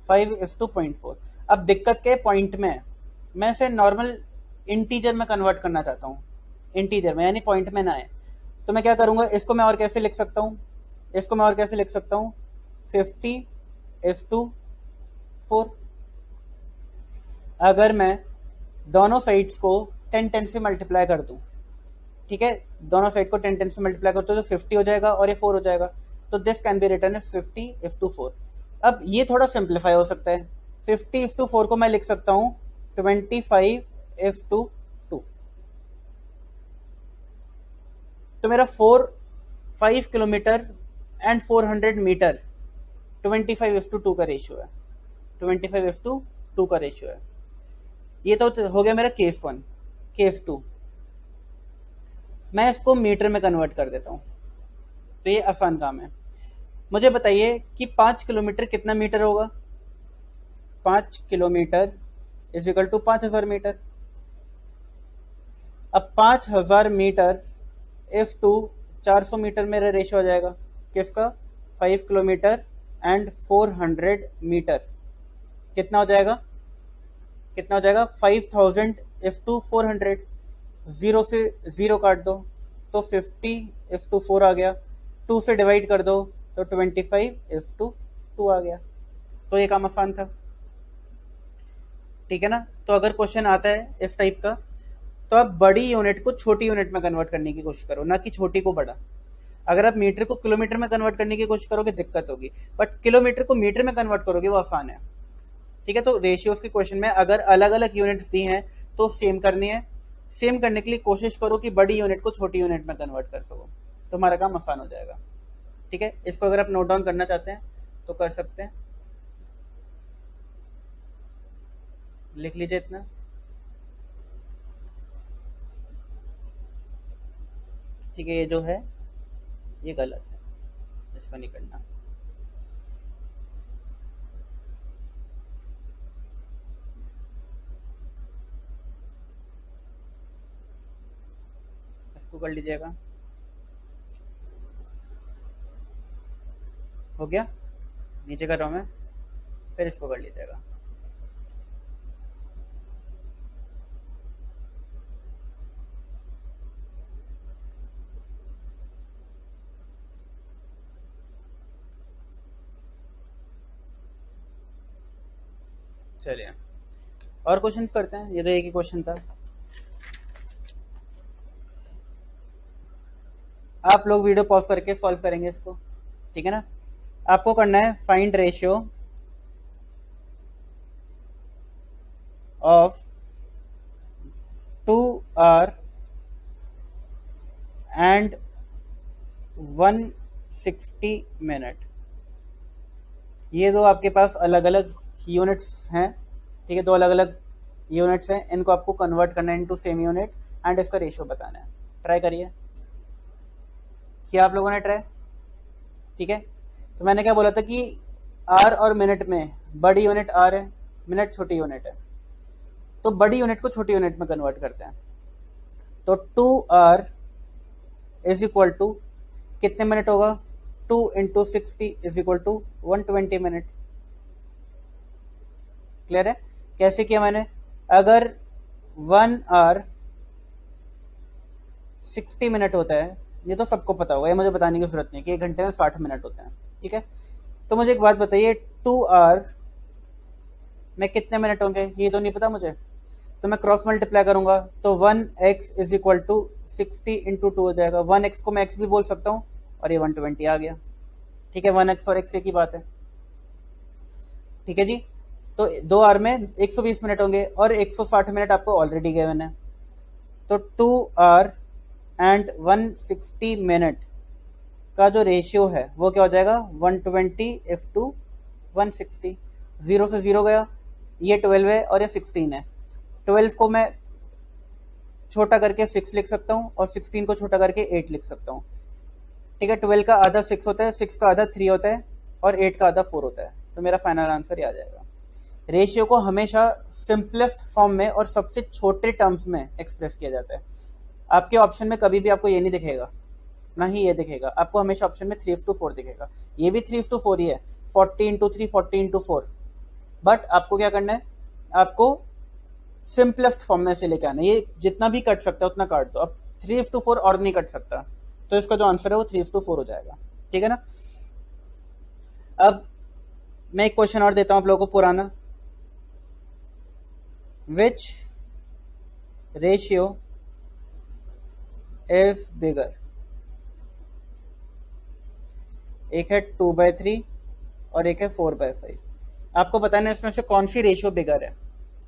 5:0.4। अब दिक्कत के पॉइंट में है, मैं इसे नॉर्मल इंटीजर में कन्वर्ट करना चाहता हूँ, इंटीजर में यानी पॉइंट में ना आए। तो मैं क्या करूँगा, इसको मैं और कैसे लिख सकता हूँ? 50:4। अगर मैं दोनों साइड्स को 10 से मल्टीप्लाई कर दूं, ठीक है, दोनों साइड को 10 से मल्टीप्लाई करते हो तो 50 हो जाएगा और ये 4 हो जाएगा। तो this can be written as 50:4। अब ये थोड़ा सिंप्लीफाई हो सकता है। 50:4 को मैं लिख सकता हूँ 25:2। तो मेरा 5 किलोमीटर एंड 400 मीटर 25:2 का रेशियो है। 25:2 का रेशियो है। ये तो हो गया मेरा केस 1। केस 2 मैं इसको मीटर में कन्वर्ट कर देता हूं, तो ये आसान काम है। मुझे बताइए कि 5 किलोमीटर कितना मीटर होगा? 5 kilometre is equal to 5000 metre. अब 5000 मीटर इज टू 400 मीटर मेरा रेशियो आ जाएगा किसका, 5 किलोमीटर एंड 400 मीटर। कितना हो जाएगा, कितना हो जाएगा, 5000 इज टू 400। जीरो से जीरो काट दो तो 50 इज टू 4 आ गया, 2 से डिवाइड कर दो तो 25 इज टू 2 आ गया। तो ये काम आसान था, ठीक है ना। तो अगर क्वेश्चन आता है इस टाइप का तो आप बड़ी यूनिट को छोटी यूनिट में कन्वर्ट करने की कोशिश करो, ना कि छोटी को बड़ा। अगर आप मीटर को किलोमीटर में कन्वर्ट करने की कोशिश करोगे दिक्कत होगी, बट किलोमीटर को मीटर में कन्वर्ट करोगे वो आसान है, ठीक है। तो रेशियोज के क्वेश्चन में अगर अलग अलग यूनिट्स दी हैं तो सेम करनी है। सेम करने के लिए कोशिश करो कि बड़ी यूनिट को छोटी यूनिट में कन्वर्ट कर सको, तो हमारा काम आसान हो जाएगा, ठीक है। इसको अगर आप नोट डाउन करना चाहते हैं तो कर सकते हैं, लिख लीजिए इतना। ठीक है, ये जो है ये गलत है, इसका नहीं करना। इसको कर लीजिएगा, हो गया। नीचे कर रहा हूं मैं, फिर इसको कर लीजिएगा। चलिए और क्वेश्चंस करते हैं, ये तो एक ही क्वेश्चन था। आप लोग वीडियो पॉज करके सॉल्व करेंगे इसको, ठीक है ना। आपको करना है find ratio of 2 hour and 160 minute. ये दो आपके पास अलग अलग यूनिट्स हैं, ठीक है, दो अलग अलग यूनिट्स हैं, इनको आपको कन्वर्ट करना है इनटू सेम यूनिट एंड इसका रेशियो बताना है। ट्राई करिए, किया आप लोगों ने ट्राई, ठीक है। तो मैंने क्या बोला था कि आर और मिनट में बड़ी यूनिट आर है, मिनट छोटी यूनिट है, तो बड़ी यूनिट को छोटी यूनिट में कन्वर्ट करते हैं। तो 2 hour इज इक्वल टू कितने मिनट होगा, 2 into 60 is equal to 120 minute. Clear है। कैसे किया मैंने, अगर 1 hour 60 मिनट होता है, ये तो सबको पता होगा, ये मुझे बताने की जरूरत नहीं कि 1 घंटे में 60 मिनट होते हैं, ठीक है। तो मुझे एक बात बताइए, 2 hour में कितने मिनट होंगे, ये तो नहीं पता मुझे, तो मैं क्रॉस मल्टीप्लाई करूंगा तो 1x is equal to 60 into 2 हो जाएगा। 1x को मैं x भी बोल सकता हूँ और ये 120 आ गया, ठीक है। 1x और x एक ही बात है, ठीक है जी। तो 2 hour में 120 मिनट होंगे और 160 मिनट आपको ऑलरेडी गिवन है, तो 2 hour एंड 160 मिनट का जो रेशियो है वो क्या हो जाएगा, 120:160। 0 से 0 गया, ये 12 है और ये 16 है। 12 को मैं छोटा करके 6 लिख सकता हूँ और 16 को छोटा करके 8 लिख सकता हूँ, ठीक है। 12 का आधा 6 होता है, 6 का आधा 3 होता है और 8 का आधा 4 होता है, तो मेरा फाइनल आंसर ये आ जाएगा। रेशियो को हमेशा सिंपलेस्ट फॉर्म में और सबसे छोटे टर्म्स में एक्सप्रेस किया जाता है। आपके ऑप्शन में कभी भी आपको ये नहीं दिखेगा, ना ही ये दिखेगा, आपको हमेशा ऑप्शन में 3:4 दिखेगा। ये भी 3:4 ही है, 40:3 40:4, बट आपको क्या करना है, आपको सिंपलेस्ट फॉर्म में से लेके आना। ये जितना भी कट सकता है उतना काट दो, अब 3:4 और नहीं कट सकता, तो इसका जो आंसर है वो 3:4 हो जाएगा, ठीक है ना। अब मैं एक क्वेश्चन और देता हूं आप लोगों को पुराना, विच रेशियो इज बिगर। एक है 2/3 और एक है 4/5। आपको बताना है इसमें से कौन सी रेशियो बिगर है,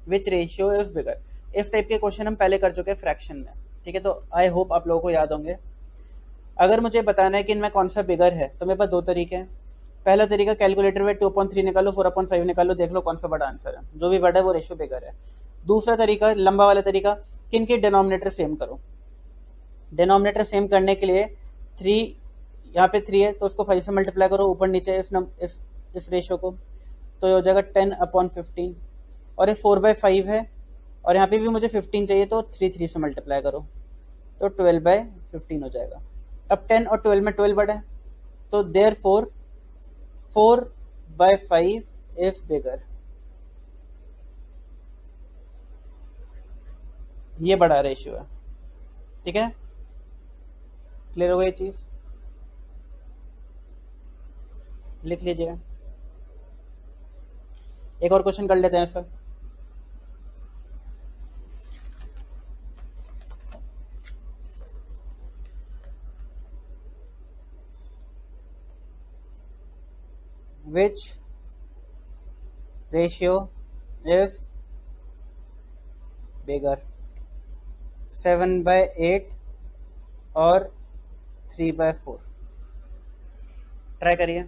विच रेशियो इज बिगर। इस टाइप के क्वेश्चन हम पहले कर चुके हैं फ्रैक्शन में, ठीक है। तो आई होप आप लोगों को याद होंगे। अगर मुझे बताना है कि इनमें कौन सा बिगर है तो मेरे पास दो तरीके हैं। पहला तरीका, कैलकुलेटर में 2/3 निकालो, 4/5 निकालो, देख लो कौन सा बड़ा आंसर है, जो भी बड़ा है वो रेशियो बिगर है। दूसरा तरीका, लंबा वाला तरीका, किन के डिनोमिनेटर सेम करो। डिनोमिनेटर सेम करने के लिए 3, यहाँ पे 3 है तो उसको 5 से मल्टीप्लाई करो ऊपर नीचे इस रेशियो को, तो ये हो जाएगा 10/15। और ये 4/5 है और यहाँ पे भी मुझे 15 चाहिए, तो 3 से मल्टीप्लाई करो तो 12/15 हो जाएगा। अब 10 और 12 में 12 बड़ा है, तो देयर फोर 4/5 इज बिगर। ये बड़ा रेशियो है, ठीक है। क्लियर हो गई ये चीज, लिख लीजिएगा। एक और क्वेश्चन कर लेते हैं sir. Which ratio is bigger, 7/8 और 3/4? ट्राई करिए।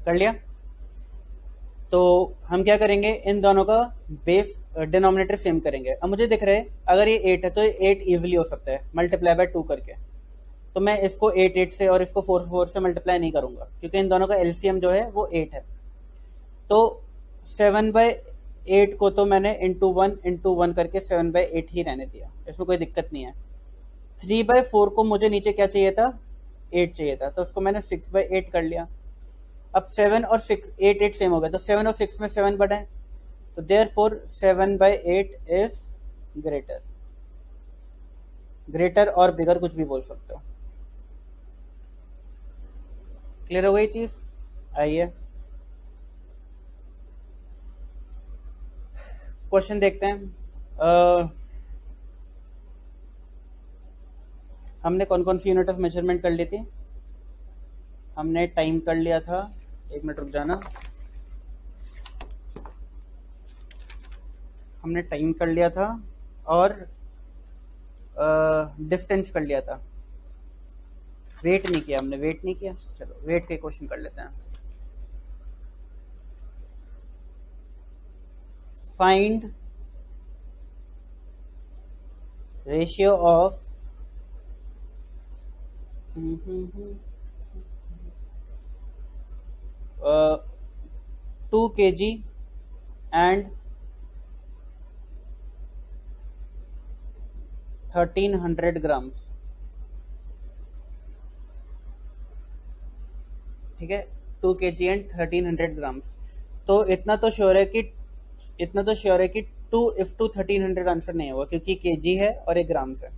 कर लिया? तो हम क्या करेंगे, इन दोनों का बेस डिनोमिनेटर सेम करेंगे। अब मुझे दिख रहा है अगर ये 8 है तो ये 8 इजीली हो सकता है मल्टीप्लाई बाय 2 करके, तो मैं इसको 8 से और इसको 4 से मल्टीप्लाई नहीं करूंगा क्योंकि इन दोनों का एलसीएम जो है वो 8 है। तो 7/8 को तो मैंने इंटू वन करके 7/8 ही रहने दिया, इसमें कोई दिक्कत नहीं है। 3/4 को मुझे नीचे क्या चाहिए था, 8 चाहिए था, तो उसको मैंने 6/8 कर लिया। अब 7 और 6, 8 सेम हो गया, तो 7 और 6 में 7 बड़ा है, तो therefore 7/8 is greater. Greater और बिगर कुछ भी बोल सकते हो। क्लियर हो गई चीज? आइए क्वेश्चन देखते हैं। हमने कौन कौन सी यूनिट ऑफ मेजरमेंट कर ली थी? हमने टाइम कर लिया था, 1 मिनट रुक जाना। हमने टाइम कर लिया था और डिस्टेंस कर लिया था। वेट नहीं किया हमने, वेट नहीं किया। चलो वेट के क्वेश्चन कर लेते हैं। Find ratio of 2 kg and 1300 grams, ठीक है। 2 kg एंड 1300 ग्राम्स। तो इतना तो श्योर है कि 2 × 1300 आंसर नहीं होगा क्योंकि केजी है और एक ग्राम्स है।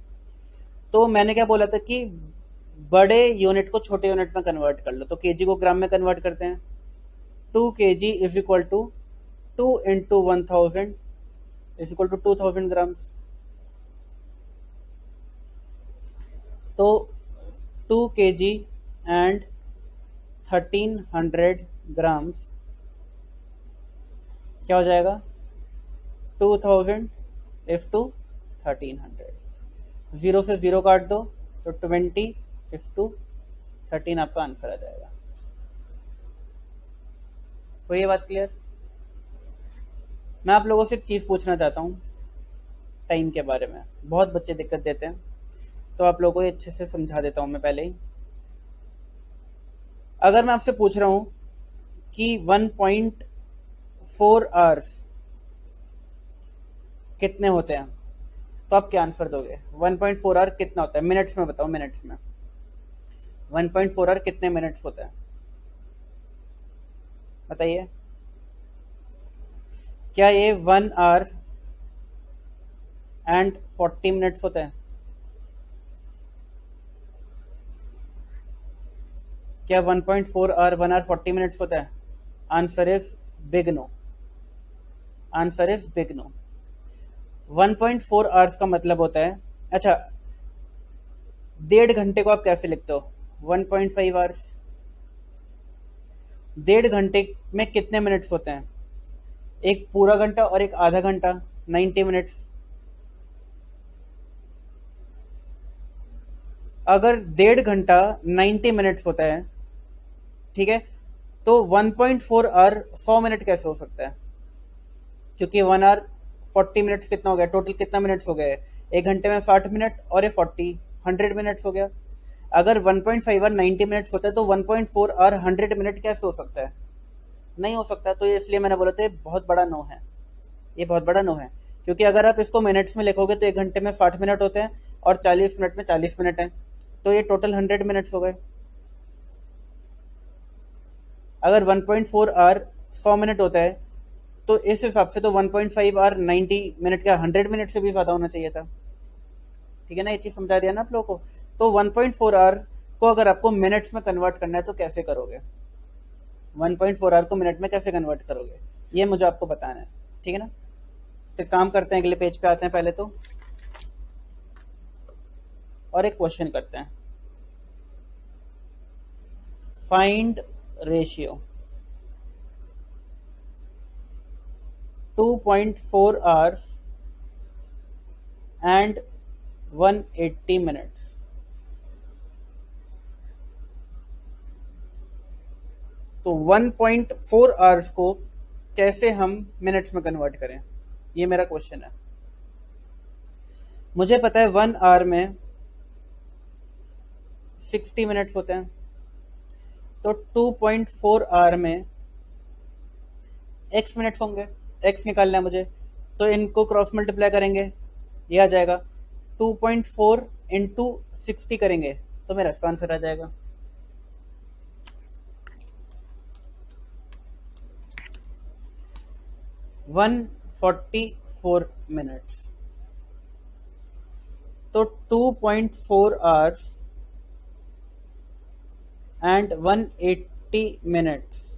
तो मैंने क्या बोला था कि बड़े यूनिट को छोटे यूनिट में कन्वर्ट कर लो, तो केजी को ग्राम में कन्वर्ट करते हैं। 2 kg is equal to 2 × 1000 is equal to 2000 grams. तो 2 kg एंड 1300 ग्राम्स क्या हो जाएगा, 2000 इज टू 1300। 0 से 0 काट दो तो 20 इज टू 13 आपका आंसर आ जाएगा। तो ये बात क्लियर? मैं आप लोगों से एक चीज़ पूछना चाहता हूँ टाइम के बारे में। बहुत बच्चे दिक्कत देते हैं, तो आप लोगों को ये अच्छे से समझा देता हूँ मैं पहले ही। अगर मैं आपसे पूछ रहा हूँ कि 1.4 आवर्स कितने होते हैं, तो आप क्या आंसर दोगे? 1.4 आवर कितना होता है मिनट्स में? बताओ मिनट्स में 1.4 आवर कितने मिनट्स होते हैं, बताइए। क्या ये 1 आवर एंड 40 मिनट्स होते हैं? क्या 1.4 आवर 1 आवर 40 मिनट्स होता है? Answer is big no. Answer is big no. 1.4 hours का मतलब होता है, अच्छा 1.5 घंटे को आप कैसे लिखते हो? 1.5 आवर्स। 1.5 घंटे में कितने मिनट्स होते हैं? एक पूरा घंटा और एक आधा घंटा, 90 मिनट्स। अगर 1.5 घंटा 90 मिनट्स होता है, ठीक है, तो 1.4 आवर 100 मिनट कैसे हो सकता है? क्योंकि 1 आवर 40 मिनट्स कितना हो गया, टोटल कितना मिनट्स हो गए? एक घंटे में 60 मिनट और ये 40 100 मिनट्स हो गया। अगर 1.5 आवर 90 मिनट्स होता है तो 1.4 आवर 100 मिनट कैसे हो सकता है? नहीं हो सकता। तो इसलिए मैंने बोला था बहुत बड़ा नो है, ये बहुत बड़ा नो है, क्योंकि अगर आप इसको मिनट्स में लिखोगे तो 1 घंटे में 60 मिनट होते हैं और 40 मिनट में 40 मिनट है, तो ये टोटल 100 मिनट्स हो गए। अगर 1.4 आवर 100 मिनट होता है तो इस हिसाब से तो 1.5 आवर 90 मिनट का 100 मिनट से भी ज़्यादा होना चाहिए था। ठीक है ना, ये चीज़ समझा दिया ना आप लोगों को। तो 1.4 आवर को अगर आपको मिनट्स में कन्वर्ट करना है तो कैसे करोगे, 1.4 आवर को मिनट में कैसे कन्वर्ट करोगे, ये मुझे आपको बताना है। ठीक है ना, तो काम करते हैं, अगले पेज पे आते हैं पहले तो, और एक क्वेश्चन करते हैं। Find ratio 2.4 hours and 180 minutes. तो 1.4 आवर्स को कैसे हम मिनट्स में कन्वर्ट करें, ये मेरा क्वेश्चन है। मुझे पता है 1 आवर में 60 मिनट्स होते हैं, तो 2.4 आवर में x मिनट्स होंगे, x निकालना है मुझे, तो इनको क्रॉस मल्टीप्लाई करेंगे, ये आ जाएगा 2.4 इंटू 60 करेंगे तो मेरा इसका आंसर आ जाएगा। One 44 minutes. तो 2.4 hours and 180 minutes,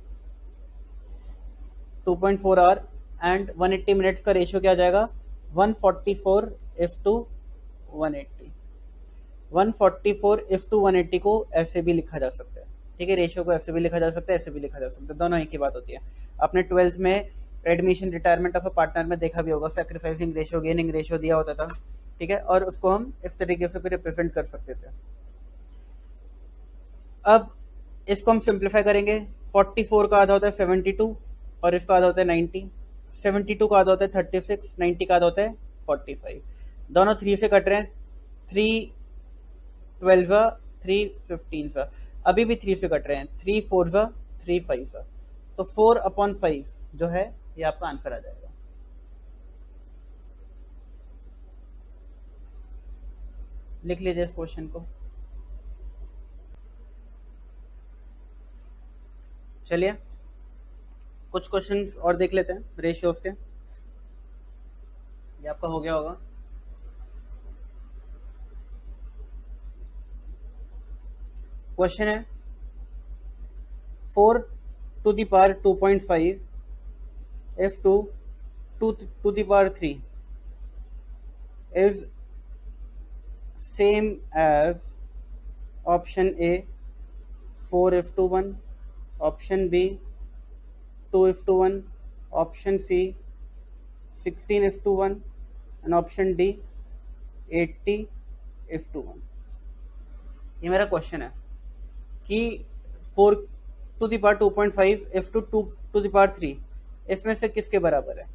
2.4 our and 180 minutes का रेशियो क्या आ जाएगा, 144:180। 144:180 को ऐसे भी लिखा जा सकता है। ठीक है, रेशियो को ऐसे भी लिखा जा सकता है, ऐसे भी लिखा जा सकता है, दोनों एक ही बात होती है। आपने 12th में admission retirement of a partner में देखा भी होगा, सैक्रिफाइसिंग रेशियो, गेनिंग रेशियो दिया होता था। ठीक है, और उसको हम इस तरीके से भी रिप्रेजेंट कर सकते थे। अब इसको हम सिंप्लीफाई करेंगे। 44 का आधा होता है 72 और इसका आधा होता है 90। 72 का आधा होता है 36, 90 का आधा होता है 45। दोनों 3 से कट रहे हैं, 3 12 3 15, अभी भी 3 से कट रहे हैं, 3 4 3 5, तो 4/5 जो है ये आपका आंसर आ जाएगा। लिख लीजिए इस क्वेश्चन को। चलिए कुछ क्वेश्चंस और देख लेते हैं रेशियोज के, ये आपका हो गया होगा। क्वेश्चन है 4 to the power 2.5 if 2 to the power 3 is same as option A 4:1, option B 2:1, option C 16:1 and option D 80:1। ये मेरा क्वेश्चन है कि 4 to the power 2.5 if 2 to the power 3 इसमें से किसके बराबर है,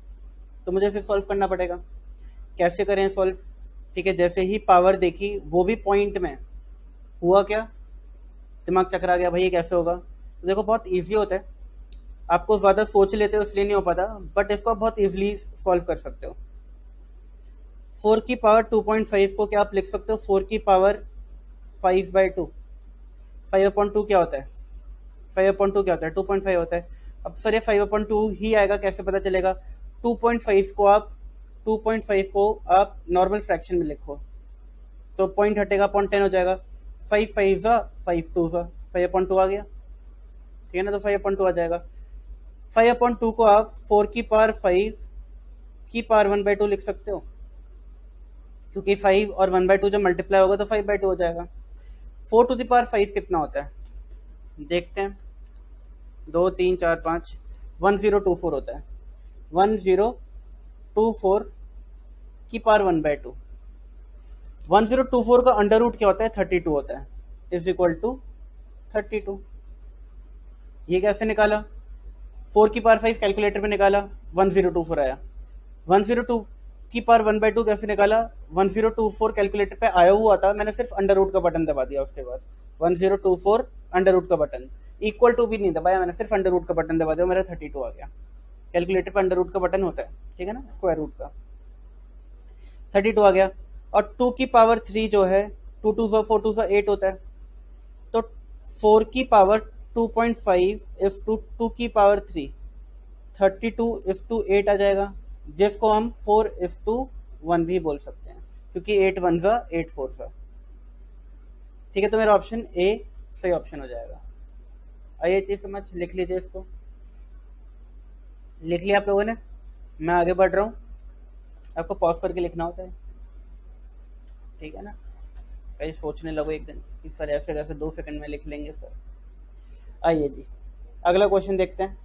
तो मुझे इसे सॉल्व करना पड़ेगा। कैसे करें सॉल्व, ठीक है, जैसे ही पावर देखी वो भी पॉइंट में, हुआ क्या, दिमाग चकरा गया भाई ये कैसे होगा। तो देखो बहुत इजी होता है, आपको ज़्यादा सोच लेते हो इसलिए नहीं हो पाता, बट इसको आप बहुत इजीली सॉल्व कर सकते हो। 4 की पावर 2.5 को क्या आप लिख सकते हो, 4 की पावर 5/2। 5/2 क्या होता है, 5/2 क्या होता है, 2.5 होता है। अब सर ये 5/2 ही आएगा, कैसे पता चलेगा, 2.5 को आप नॉर्मल फ्रैक्शन में लिखो तो पॉइंट हटेगा, 0.10 हो जाएगा। 5 5 5 2 5/2 आ गया। ठीक है ना, तो 5/2 आ जाएगा। 5/2 को आप 4 की पावर 5 की पावर 1/2 लिख सकते हो, क्योंकि 5 और 1/2 जब मल्टीप्लाई होगा तो 5/2 हो जाएगा। 4 to the power 5 कितना होता है, देखते हैं, 2 3 4 5, 1024 होता है। 1024 की पावर 1/2, 1024 का अंडर रूट क्या होता है, 32 होता है, इज इक्वल टू 32। ये कैसे निकाला, 4 की पावर 5 कैलकुलेटर में निकाला, 1024 आया। 102 की पावर 1/2 कैसे निकाला, 1024 कैलकुलेटर पे आया हुआ था, मैंने सिर्फ अंडर रूट का बटन दबा दिया, उसके बाद 1024 अंडर रूट का बटन, इक्वल टू भी नहीं दबाया मैंने, सिर्फ अंडर रूट का बटन दबा दिया, मेरा 32 आ गया। कैलकुलेटर पे अंडर रूट का बटन होता है, ठीक है ना, स्क्वायर रूट का। 32 आ गया। और 2 की पावर 3 जो है, 2 2 4 2 8 होता है, तो 4 की पावर 2.5 इज टू 2 की पावर 3, 32 इज टू 8 आ जाएगा, जिसको हम 4 इज टू 1 भी बोल सकते हैं, क्योंकि 8 1 सा 8 4 सा। ठीक है, तो मेरा ऑप्शन ए सही ऑप्शन हो जाएगा। आइए चीज समझ, लिख लीजिए इसको। लिख लिया आप लोगों ने? मैं आगे बढ़ रहा हूँ, आपको पॉज करके लिखना होता है, ठीक है ना? कहीं सोचने लगो एक दिन कि सर ऐसे कैसे 2 सेकंड में लिख लेंगे सर। आइए जी, अगला क्वेश्चन देखते हैं।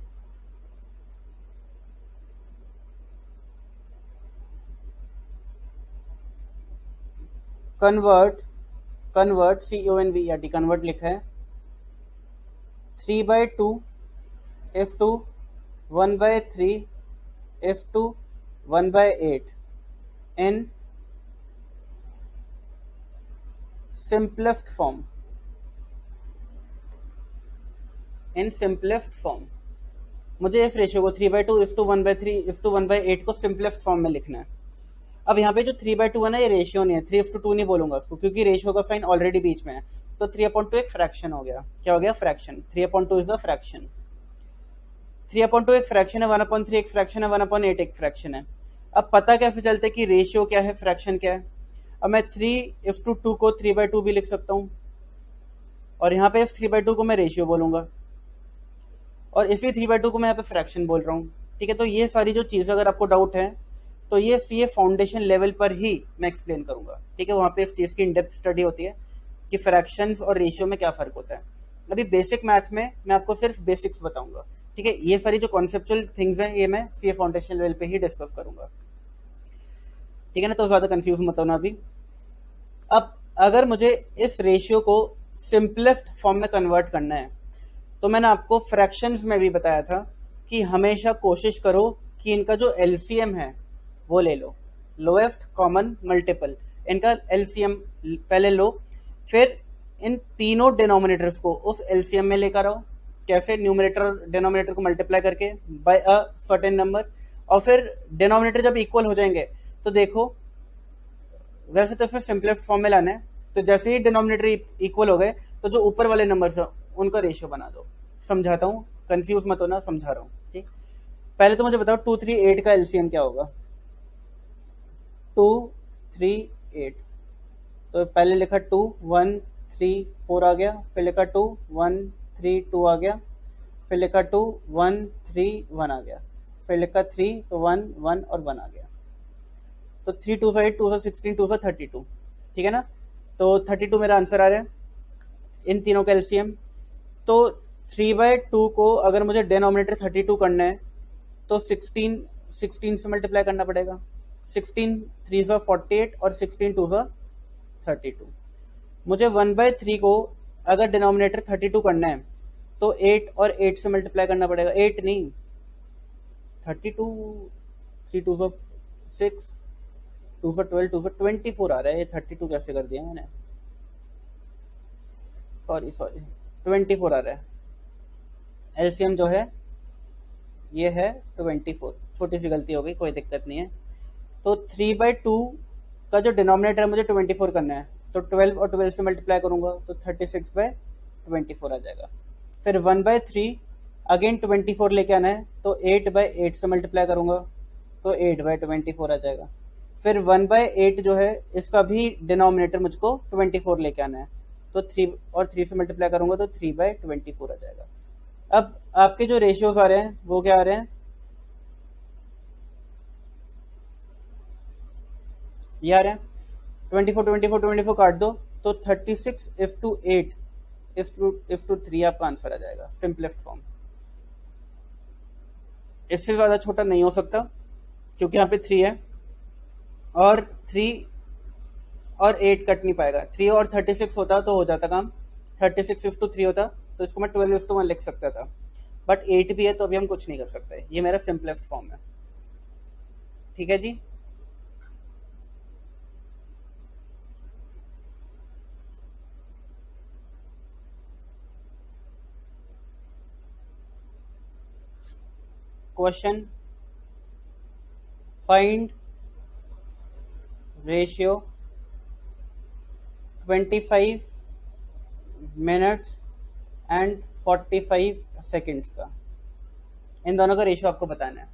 कन्वर्ट, कन्वर्ट CONVERT, कन्वर्ट लिखा है 3/2 is to 1/3 is to 1/8 in simplest form. In simplest form मुझे इस रेशियो को 3/2 इज टू 1/3 इज टू 1/8 को सिंपलेस्ट फॉर्म में लिखना है। अब यहाँ पे जो 3/2 है ना, ये रेशियो नहीं है, 3:2 नहीं बोलूंगा उसको, क्योंकि रेशियो का साइन ऑलरेडी बीच में है। तो 3/2 एक फ्रैक्शन हो गया। क्या हो गया? फ्रैक्शन। 3/2 is a fraction. 3/2 एक फ्रैक्शन है, 1/3 एक फ्रैक्शन है, 1/8 एक फ्रैक्शन है। अब पता कैसे चलता है कि रेशियो क्या है, फ्रैक्शन क्या है? अब मैं 3:2 को 3/2 भी लिख सकता हूँ, और यहाँ पे इस 3/2 को मैं रेशियो बोलूंगा, और इसी 3/2 को मैं यहाँ पे फ्रैक्शन बोल रहा हूँ। ठीक है, तो ये सारी जो चीज़, अगर आपको डाउट है तो ये सीए फाउंडेशन लेवल पर ही मैं एक्सप्लेन करूंगा। ठीक है, वहाँ पे इस चीज़ की इन डेप्थ स्टडी होती है कि फ्रैक्शंस और रेशियो में क्या फ़र्क होता है। अभी बेसिक मैथ में मैं आपको सिर्फ बेसिक्स बताऊंगा। ठीक है, ये सारी जो कॉन्सेप्चुअल थिंग्स हैं ये मैं सीए फाउंडेशन लेवल पे ही डिस्कस करूंगा। ठीक है ना, तो ज़्यादा कंफ्यूज मत होना अभी। अब अगर मुझे इस रेशियो को सिंपलेस्ट फॉर्म में कन्वर्ट करना है, तो मैंने आपको फ्रैक्शंस में भी बताया था कि हमेशा कोशिश करो कि इनका जो एलसीएम है वो ले लो, लोएस्ट कॉमन मल्टीपल। इनका एलसीएम पहले लो, फिर इन तीनों डिनोमिनेटर्स को उस एलसीएम में लेकर आओ। कैसे? न्यूमरेटर डिनोमिनेटर को मल्टीप्लाई करके बाय अ सर्टेन नंबर, और फिर डिनोमिनेटर जब इक्वल हो जाएंगे तो देखो, वैसे तो इसमें सिंपलेस्ट फॉर्म में लाना है, तो जैसे ही डिनोमिनेटर इक्वल हो गए तो जो ऊपर वाले नंबर्स हैं उनका रेशियो बना दो। समझाता हूँ, कंफ्यूज मत होना, समझा रहा हूँ। ठीक, पहले तो मुझे बताओ 2 3 8 का एलसीएम क्या होगा? 2 3 8, तो पहले लिखा 2 1 3 4 आ गया, फिर लिखा 2 1 3 2 आ गया, फिर लिखा 2 1 3 1 आ गया, फिर लिखा 3 तो 1 1 और 1 आ गया। तो 3 2 8 2 16 2 32। ठीक है ना, तो 32 मेरा आंसर आ रहा है, इन तीनों का एलसीएम। तो 3/2 को अगर मुझे डिनोमिनेटर 32 करना है तो 16 से मल्टीप्लाई करना पड़ेगा। 16 3 48 और 16 2 32। मुझे 1/3 को अगर डिनोमिनेटर 32 करना है तो 8 और 8 से मल्टीप्लाई करना पड़ेगा। 8 नहीं, 32, 3 2 6, 2 12, 2 24 आ रहा है। ये 32 कैसे कर दिया मैंने? सॉरी सॉरी, 24 आ रहा है। एलसीएम जो है ये है 24। छोटी सी गलती हो गई, कोई दिक्कत नहीं है। तो 3/2 का जो डिनोमिनेटर है मुझे 24 करना है, तो 12 और 12 से मल्टीप्लाई करूंगा तो 36/24 आ जाएगा। फिर 1/3 अगेन 24 लेके आना है, तो 8/8 से मल्टीप्लाई करूंगा तो 8/24 आ जाएगा। फिर 1/8 जो है इसका भी डिनोमिनेटर मुझको 24 लेके आना है, तो 3 और 3 से मल्टीप्लाई करूंगा तो 3/24 आ जाएगा। अब आपके जो रेशियोज आ रहे हैं वो क्या आ रहे हैं? ये आ रहे हैं 24 24 24 काट दो तो 36:8 इस टू 3 आपका आंसर आ जाएगा, सिंपलेस्ट फॉर्म। इससे ज़्यादा छोटा नहीं हो सकता, क्योंकि यहाँ पे 3 है, और 3 और 8 कट नहीं पाएगा। 3 और 36 होता तो हो जाता काम, 36:3 होता तो इसको मैं 12:1 लिख सकता था, बट 8 भी है तो अभी हम कुछ नहीं कर सकते। ये मेरा सिंपलेस्ट फॉर्म है। ठीक है जी, question, find ratio 25 minutes and 45 seconds का, इन दोनों का रेशियो आपको बताना है।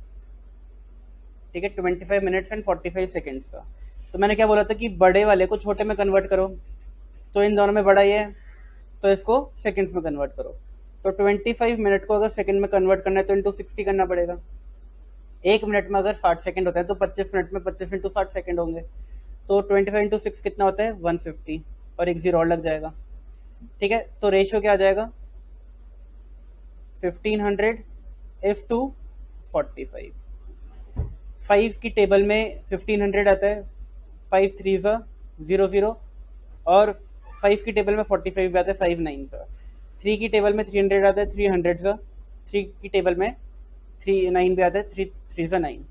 ठीक है, 25 मिनट्स एंड 45 सेकेंड्स का। तो मैंने क्या बोला था कि बड़े वाले को छोटे में कन्वर्ट करो, तो इन दोनों में बड़ा ये है, तो इसको सेकेंड्स में कन्वर्ट करो। तो 25 मिनट को अगर सेकेंड में कन्वर्ट करना है तो इंटू 60 करना पड़ेगा। एक मिनट में अगर 60 सेकंड होता है तो 25 मिनट में 25 इंटू 60 सेकंड होंगे। तो 25 इंटू 6 कितना होता है 150, और एक जीरो और लग जाएगा। ठीक है, तो रेशियो क्या आ जाएगा 1500 इज टू 45। 5 की टेबल में 1500 आता है, 5 3 ज़ा 0 और 5 की टेबल में 45 भी आता है, 5 9 ज़ा। 3 की टेबल में 300 आता है, 300 ज़ा। 3 की टेबल में 3 9 भी आता है, 3 3 ज़ा 9।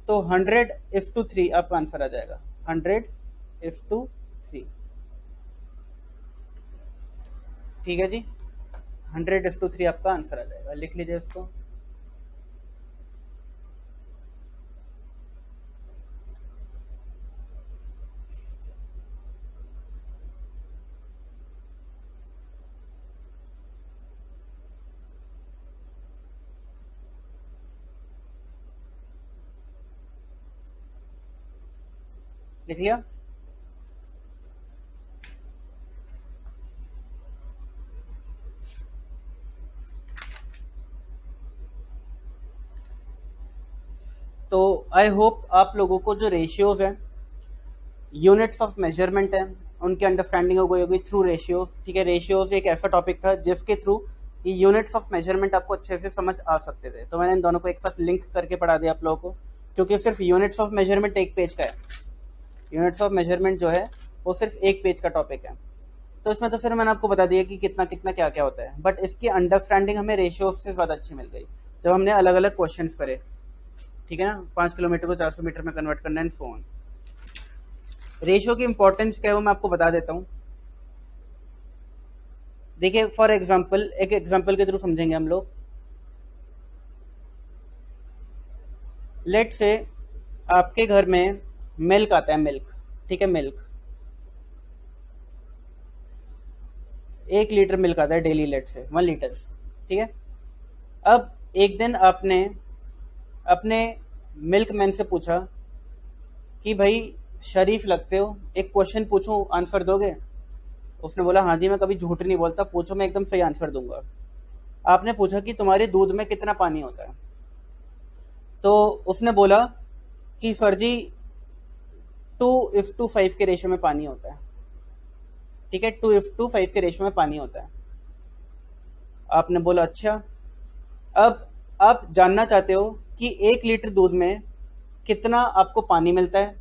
तो 100 इज टू 3 आपका आंसर आ जाएगा, 100 इज टू 3। ठीक है जी, 100 इज टू 3 आपका आंसर आ जाएगा। लिख लीजिए इसको। लिख लिया। तो आई होप आप लोगों को जो रेशियोज हैं, यूनिट्स ऑफ मेजरमेंट है, उनकी अंडरस्टैंडिंग हो गई होगी थ्रू रेशियोज। ठीक है, रेशियोज एक ऐसा टॉपिक था जिसके थ्रू ये यूनिट्स ऑफ मेजरमेंट आपको अच्छे से समझ आ सकते थे। तो मैंने इन दोनों को एक साथ लिंक करके पढ़ा दिया आप लोगों को, क्योंकि सिर्फ यूनिट्स ऑफ मेजरमेंट एक पेज का है। यूनिट्स ऑफ मेजरमेंट जो है वो सिर्फ एक पेज का टॉपिक है। तो इसमें तो सिर्फ मैंने आपको बता दिया कि कितना कितना क्या क्या होता है, बट इसकी अंडरस्टैंडिंग हमें रेशियोज से ज़्यादा अच्छी मिल गई जब हमने अलग अलग क्वेश्चन करे। ठीक है ना, 5 किलोमीटर को 400 मीटर में कन्वर्ट करना एंड सो ऑन। रेशियो की इंपॉर्टेंस क्या है वो मैं आपको बता देता हूँ। देखिए फॉर एग्जांपल, एक एग्जांपल के थ्रू समझेंगे हम लोग। लेट से आपके घर में मिल्क आता है, मिल्क। ठीक है, मिल्क 1 लीटर मिल्क आता है डेली, लेट से 1 लीटर। ठीक है, अब एक दिन आपने अपने मिल्क मैन से पूछा कि भाई शरीफ लगते हो, एक क्वेश्चन पूछूं आंसर दोगे? उसने बोला हाँ जी, मैं कभी झूठ नहीं बोलता, पूछो मैं एकदम सही आंसर दूंगा। आपने पूछा कि तुम्हारे दूध में कितना पानी होता है? तो उसने बोला कि सर जी 2:5 के रेशियो में पानी होता है। ठीक है, 2:5 के रेशियो में पानी होता है। आपने बोला अच्छा। अब आप जानना चाहते हो कि 1 लीटर दूध में कितना आपको पानी मिलता है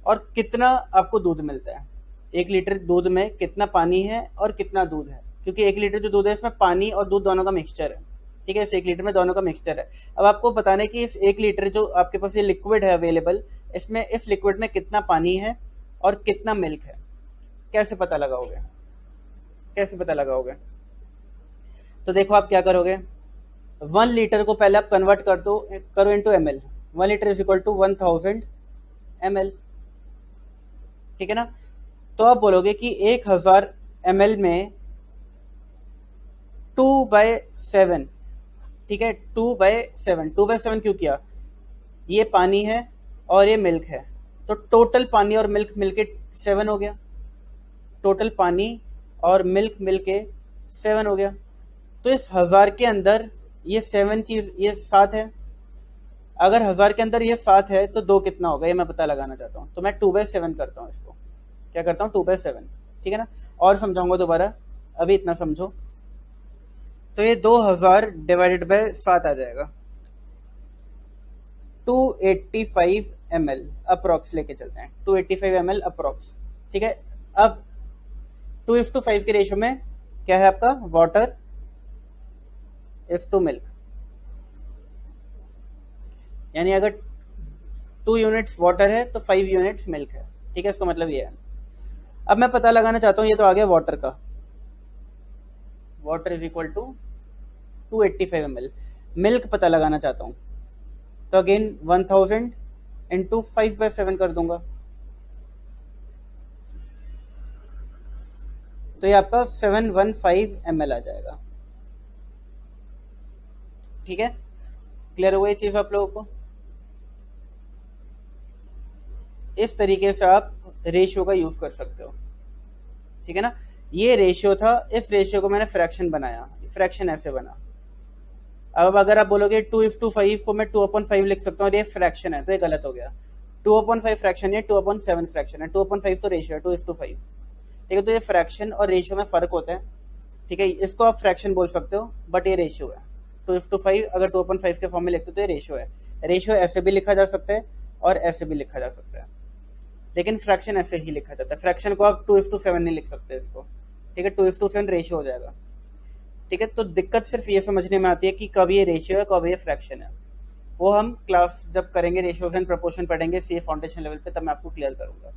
और कितना आपको दूध मिलता है। 1 लीटर दूध में कितना पानी है और कितना दूध है, क्योंकि 1 लीटर जो दूध है इसमें पानी और दूध दोनों का मिक्सचर है। ठीक है, इस 1 लीटर में दोनों का मिक्सचर है। अब आपको बताना है कि इस 1 लीटर जो आपके पास ये लिक्विड है अवेलेबल, इसमें इस लिक्विड में कितना पानी है और कितना मिल्क है। कैसे पता लगाओगे? कैसे पता लगाओगे? तो देखो आप क्या करोगे, 1 लीटर को पहले आप कन्वर्ट करो into ml। 1 litre is equal to 1000 ml। ठीक है ना, तो आप बोलोगे कि 1000 ml में 2/7। ठीक है, 2/7। 2/7 क्यों किया? ये पानी है और ये मिल्क है, तो टोटल पानी और मिल्क मिलके 7 हो गया। टोटल पानी और मिल्क मिलके 7 हो गया। तो इस 1000 के अंदर ये 7 चीज, ये 7 है। अगर 1000 के अंदर ये 7 है तो 2 कितना होगा ये मैं पता लगाना चाहता हूँ। तो मैं 2/7 करता हूँ इसको। क्या करता हूँ? 2/7। ठीक है ना, और समझाऊंगा दोबारा, अभी इतना समझो। तो ये 2000 डिवाइडेड बाय 7 आ जाएगा, 285 ml अप्रोक्स लेके चलते हैं, 285 ml अप्रोक्स। ठीक है, अब 2:5 के रेशियो में क्या है आपका? Water is to milk. यानी अगर 2 यूनिट्स वाटर है तो 5 यूनिट्स मिल्क है। ठीक है, इसका मतलब ये है। अब मैं पता लगाना चाहता हूँ, ये तो आ गया वाटर का, water is equal to 285 ml। Milk पता लगाना चाहता हूँ, तो अगेन 1000 इंटू 5/7 कर दूंगा। तो ये आपका 715 ml आ जाएगा। ठीक है, क्लियर हो गई चीज़ आप लोगों को? इस तरीके से आप रेशियो का यूज़ कर सकते हो। ठीक है ना, ये रेशियो था, इस रेशियो को मैंने फ्रैक्शन बनाया, फ्रैक्शन ऐसे बना। अब अगर आप बोलोगे 2:5 को मैं 2/5 लिख सकता हूँ और ये फ्रैक्शन है, तो ये गलत हो गया। 2/5 फ्रैक्शन है, 2/7 फ्रैक्शन है, 2/5 तो रेशियो है 2:5। ठीक है, तो ये फ्रैक्शन और रेशियो में फ़र्क होता है। ठीक है, इसको आप फ्रैक्शन बोल सकते हो, बट ये रेशियो है। 2:5 अगर 2/5 के फॉर्म में लिखते हो तो ये रेशियो है। रेशियो ऐसे भी लिखा जा सकता है और ऐसे भी लिखा जा सकता है, लेकिन फ्रैक्शन ऐसे ही लिखा जाता है। फ्रैक्शन को आप 2:7 नहीं लिख सकते इसको। ठीक है, 2:7 रेशियो हो जाएगा। ठीक है, तो दिक्कत सिर्फ ये समझने में आती है कि कब ये रेशियो है, कब ये फ्रैक्शन है। वो हम क्लास जब करेंगे, रेशियोज एंड प्रपोर्शन पढ़ेंगे सीए फाउंडेशन लेवल पे, तब मैं आपको क्लियर करूंगा।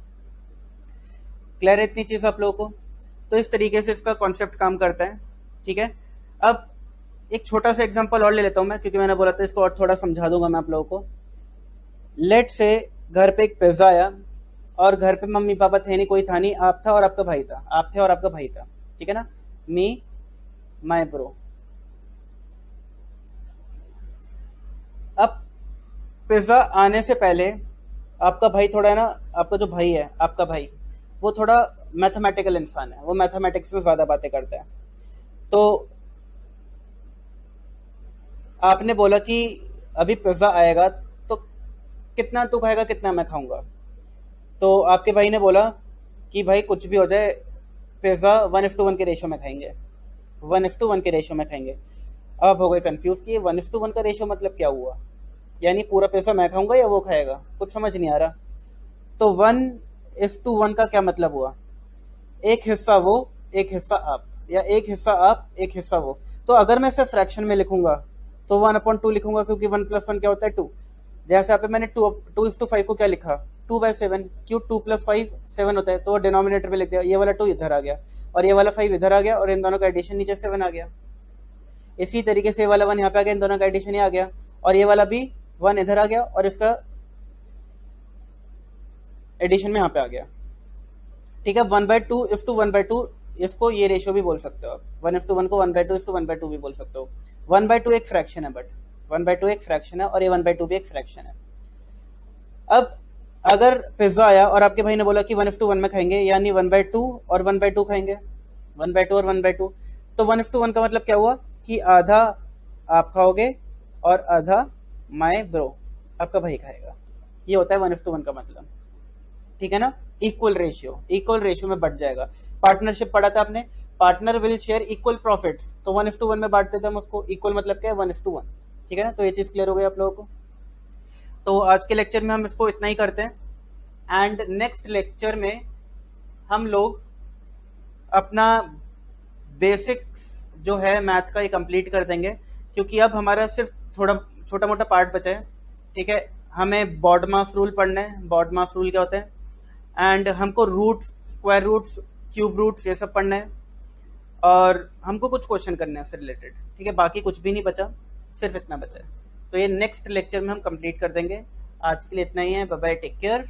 क्लियर है इतनी चीज आप लोगों को? तो इस तरीके से इसका कॉन्सेप्ट काम करता है। ठीक है, अब एक छोटा सा एग्जांपल और ले लेता हूं मैं, क्योंकि मैंने बोला था इसको और थोड़ा समझा दूंगा मैं आप लोगों को। लेट से घर पे एक पिज्जा आया और घर पे मम्मी पापा थे नहीं, कोई था नहीं, आप था और आपका भाई था, आप थे और आपका भाई था। ठीक है ना, मी माय ब्रो। अब पिज्जा आने से पहले आपका भाई थोड़ा है ना, आपका जो भाई है, आपका भाई वो थोड़ा मैथमेटिकल इंसान है, वो मैथमेटिक्स में ज्यादा बातें करता है। तो आपने बोला कि अभी पिज्जा आएगा तो कितना तू खाएगा, कितना मैं खाऊंगा। तो आपके भाई ने बोला कि भाई कुछ भी हो जाए, पिज्जा 1:1 के रेशियो में खाएंगे, 1:1 के रेशियो में खाएंगे। अब हो गए कंफ्यूज कि 1:1 का रेशियो मतलब क्या हुआ, यानी पूरा पिज्जा मैं खाऊंगा या वो खाएगा, कुछ समझ नहीं आ रहा। तो 1:1 का क्या मतलब हुआ, एक हिस्सा वो एक हिस्सा आप, या एक हिस्सा आप एक हिस्सा वो। तो अगर मैं इसे फ्रैक्शन में लिखूंगा तो 1/2 लिखूंगा, क्योंकि 1+1 क्या होता है 2। जैसे यहाँ पे मैंने 2:5 को क्या लिखा, 2/7, क्यों 2+5 7 होता है, तो डिनोमिनेटर में लिख दिया, ये वाला 2 इधर आ गया और ये वाला 5 इधर आ गया और इन दोनों का एडिशन नीचे 7 आ गया। इसी तरीके से ये वाला 1 यहाँ पे आ गया, इन दोनों का एडिशन ही आ गया, और ये वाला भी 1 इधर आ गया और इसका एडिशन में यहाँ पे आ गया। ठीक है, 1/2:1/2, इसको ये रेशियो भी बोल सकते हो आप, 1:1 को 1/2:1/2 भी बोल सकते हो। 1/2 एक फ्रैक्शन है, बट 1/2 एक फ्रैक्शन है और ये 1/2 भी एक फ्रैक्शन है। अब अगर पिज्जा आया और आपके भाई ने बोला कि 1:1 में खाएंगे, यानी 1/2 और 1/2 खाएंगे, 1/2 और 1/2, तो 1:1 का मतलब क्या हुआ कि आधा आप खाओगे और आधा माय ब्रो, आपका भाई खाएगा। ये होता है 1:1 का मतलब। ठीक है ना, इक्वल रेशियो, इक्वल रेशियो में बढ़ जाएगा। पार्टनरशिप पढ़ा था आपने, partner will share equal profits, तो 1:1 में बांटते थे हम उसको। इक्वल मतलब क्या है, 1:1। ठीक है ना, तो ये चीज क्लियर हो गई आप लोगों को? तो आज के लेक्चर में हम इसको इतना ही करते हैं, एंड नेक्स्ट लेक्चर में हम लोग अपना बेसिक्स जो है मैथ का ये कंप्लीट कर देंगे, क्योंकि अब हमारा सिर्फ थोड़ा छोटा मोटा पार्ट बचा है। ठीक है, हमें बॉडमास रूल पढ़ना है। बॉडमास रूल क्या होता है, एंड हमको roots, square roots, cube roots, ये सब पढ़ना है, और हमको कुछ क्वेश्चन करने हैं इससे रिलेटेड। ठीक है, बाकी कुछ भी नहीं बचा, सिर्फ इतना बचा है। तो ये नेक्स्ट लेक्चर में हम कंप्लीट कर देंगे। आज के लिए इतना ही है, बाय बाय, टेक केयर।